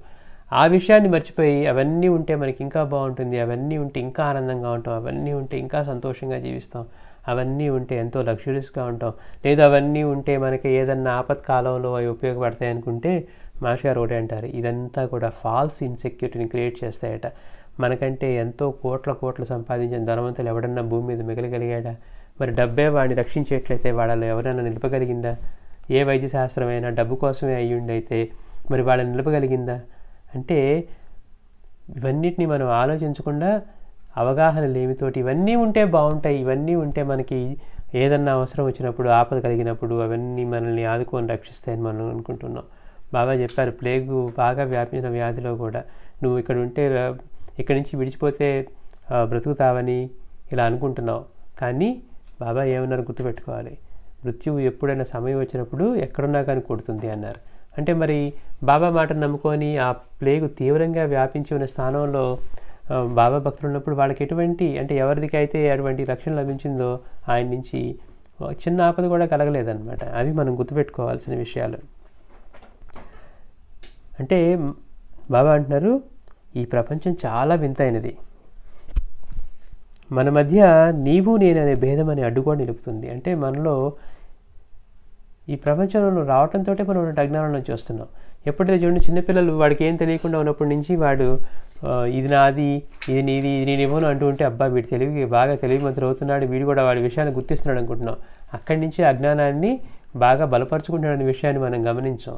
ఆ విషయాన్ని మర్చిపోయి అవన్నీ ఉంటే మనకి ఇంకా బాగుంటుంది, అవన్నీ ఉంటే ఇంకా ఆనందంగా ఉంటాం, అవన్నీ ఉంటే ఇంకా సంతోషంగా జీవిస్తాం, అవన్నీ ఉంటే ఎంతో లగ్జరీస్గా ఉంటాం, లేదా అవన్నీ ఉంటే మనకి ఏదన్నా ఆపత్కాలంలో అవి ఉపయోగపడతాయి అనుకుంటే మాస్టర్ గారు ఒకటే అంటారు, ఇదంతా కూడా ఫాల్స్ ఇన్సెక్యూరిటీని క్రియేట్ చేస్తాయట. మనకంటే ఎంతో కోట్లు సంపాదించిన ధనవంతులు ఎవడన్నా భూమి మీద మిగలగలిగాడా? మరి డబ్బే వాడిని రక్షించేట్లయితే వాళ్ళలో ఎవరైనా నిలపగలిగిందా? ఏ వైద్యశాస్త్రమైనా డబ్బు కోసమే అయ్యుండైతే మరి వాళ్ళని నిలపగలిగిందా? అంటే ఇవన్నిటిని మనం ఆలోచించకుండా అవగాహన లేమితోటి ఇవన్నీ ఉంటే బాగుంటాయి, ఇవన్నీ ఉంటే మనకి ఏదన్నా అవసరం వచ్చినప్పుడు ఆపద కలిగినప్పుడు అవన్నీ మనల్ని ఆదుకొని రక్షిస్తాయని మనం అనుకుంటున్నాం. బాబా చెప్పారు, ప్లేగు బాగా వ్యాపించిన వ్యాధిలో కూడా నువ్వు ఇక్కడ ఉంటే ఇక్కడి నుంచి విడిచిపోతే బ్రతుకుతావని ఇలా అనుకుంటున్నావు. కానీ బాబా ఏమన్నారు గుర్తుపెట్టుకోవాలి, మృత్యువు ఎప్పుడైనా సమయం వచ్చినప్పుడు ఎక్కడున్నా కానీ కొడుతుంది అన్నారు. అంటే మరి బాబా మాటను నమ్ముకొని ఆ ప్లేగు తీవ్రంగా వ్యాపించి ఉన్న స్థానంలో బాబా భక్తులు ఉన్నప్పుడు వాళ్ళకి ఎటువంటి, అంటే ఎవరికైతే అటువంటి రక్షణ లభించిందో ఆయన నుంచి చిన్న ఆపద కూడా కలగలేదన్నమాట. అవి మనం గుర్తుపెట్టుకోవాల్సిన విషయాలు. అంటే బాబా అంటున్నారు, ఈ ప్రపంచం చాలా వింతైనది, మన మధ్య నీవు నేను అనే భేదం అనే అడ్డుగోడ నిలుపుతుంది. అంటే మనలో ఈ ప్రపంచంలో రావడంతో మనం అజ్ఞానంలో చూస్తున్నాం. ఎప్పుడైతే చూడండి చిన్నపిల్లలు వాడికి ఏం తెలియకుండా ఉన్నప్పటి నుంచి వాడు ఇది నాది, ఇది నీది, ఇది నేను ఇవ్వను అంటూ ఉంటే అబ్బా వీడు బాగా తెలివిమంతుడు అవుతున్నాడు, వీడు కూడా వాడి విషయాన్ని గుర్తిస్తున్నాడు అనుకుంటున్నాం. అక్కడి నుంచి అజ్ఞానాన్ని బాగా బలపరుచుకుంటున్నాడనే విషయాన్ని మనం గమనించాం.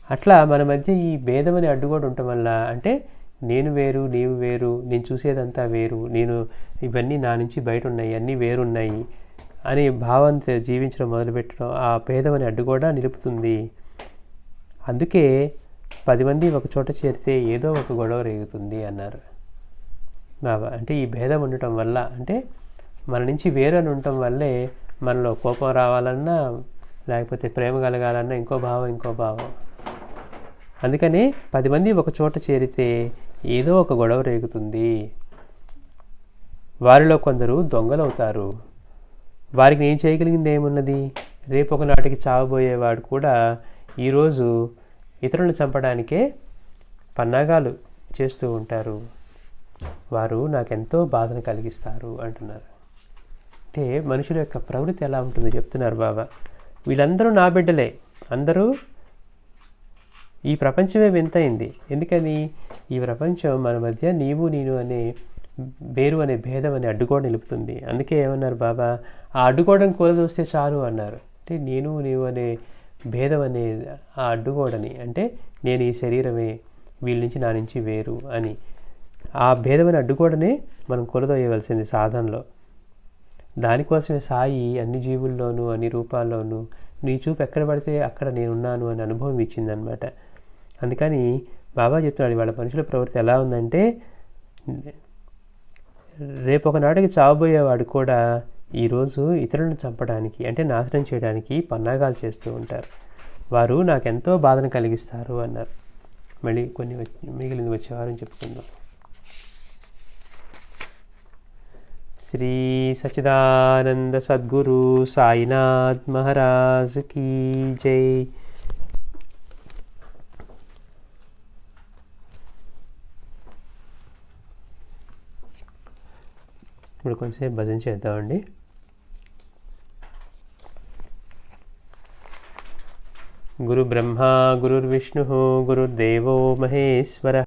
అట్లా మన మధ్య ఈ భేదం అనే అడ్డుగోడ ఉండటం వల్ల, అంటే నేను వేరు నీవు వేరు, నేను చూసేదంతా వేరు, నేను ఇవన్నీ నా నుంచి బయట ఉన్నాయి, అన్నీ వేరున్నాయి అనే భావంతో జీవించడం మొదలుపెట్టడం ఆ భేదం అనే అడ్డుగోడ నిలుపుతుంది. అందుకే 10 మంది ఒక చోట చేరితే ఏదో ఒక గొడవ రేగుతుంది అన్నారు బాబా. అంటే ఈ భేదం ఉండటం వల్ల, అంటే మన నుంచి వేరని ఉండటం వల్లే మనలో కోపం రావాలన్నా లేకపోతే ప్రేమ కలగాలన్నా ఇంకో భావం. అందుకనే 10 మంది ఒక చోట చేరితే ఏదో ఒక గొడవ రేగుతుంది. వారిలో కొందరు దొంగలవుతారు. వారికి నేను చేయగలిగింది ఏమున్నది? రేపు ఒకనాటికి చావబోయేవాడు కూడా ఈరోజు ఇతరులను చంపడానికే పన్నాగాలు చేస్తూ ఉంటారు. వారు నాకెంతో బాధను కలిగిస్తారు అంటున్నారు. అంటే మనుషుల యొక్క ప్రవృత్తి ఎలా ఉంటుందో చెప్తున్నారు బాబా. వీళ్ళందరూ నా బిడ్డలే, అందరూ ఈ ప్రపంచమే వింతైంది. ఎందుకని? ఈ ప్రపంచం మన మధ్య నీవు నేను అనే వేరు అనే భేదం అనే అడ్డుగోడ నిలుపుతుంది. అందుకే ఏమన్నారు బాబా, ఆ అడ్డుగోడను కూలదోస్తే చాలు అన్నారు. అంటే నేను నీవు అనే భేదం అనే ఆ అడ్డుగోడని, అంటే నేను ఈ శరీరమే, వీళ్ళ నుంచి నా నుంచి వేరు అని ఆ భేదమైన అడ్డుగోడనే మనం కొలదొయ్యవలసింది సాధనలో. దానికోసమే సాయి అన్ని జీవుల్లోనూ అన్ని రూపాల్లోనూ నీ చూపు ఎక్కడ పడితే అక్కడ నేనున్నాను అని అనుభవం ఇచ్చిందనమాట. అందుకని బాబా చెప్తున్నాడు, వాళ్ళ మనుషుల ప్రవృత్తి ఎలా ఉందంటే, రేపు ఒకనాటికి చావబోయేవాడు కూడా ఈరోజు ఇతరులను చంపడానికి, అంటే నాశనం చేయడానికి పన్నాగాలు చేస్తూ ఉంటారు. వారు నాకెంతో బాధను కలిగిస్తారు అన్నారు. మళ్ళీ కొన్ని మిగిలింది వచ్చేవారని చెప్పుకుందాం. శ్రీ సచ్చిదానంద సద్గురు సాయినాథ్ మహారాజ్ కీ జై. ఇప్పుడు కొంచెంసేపు భజన చేద్దామండి. గురు బ్రహ్మ గురుర్విష్ణు గురుర్దేవో మహేశ్వర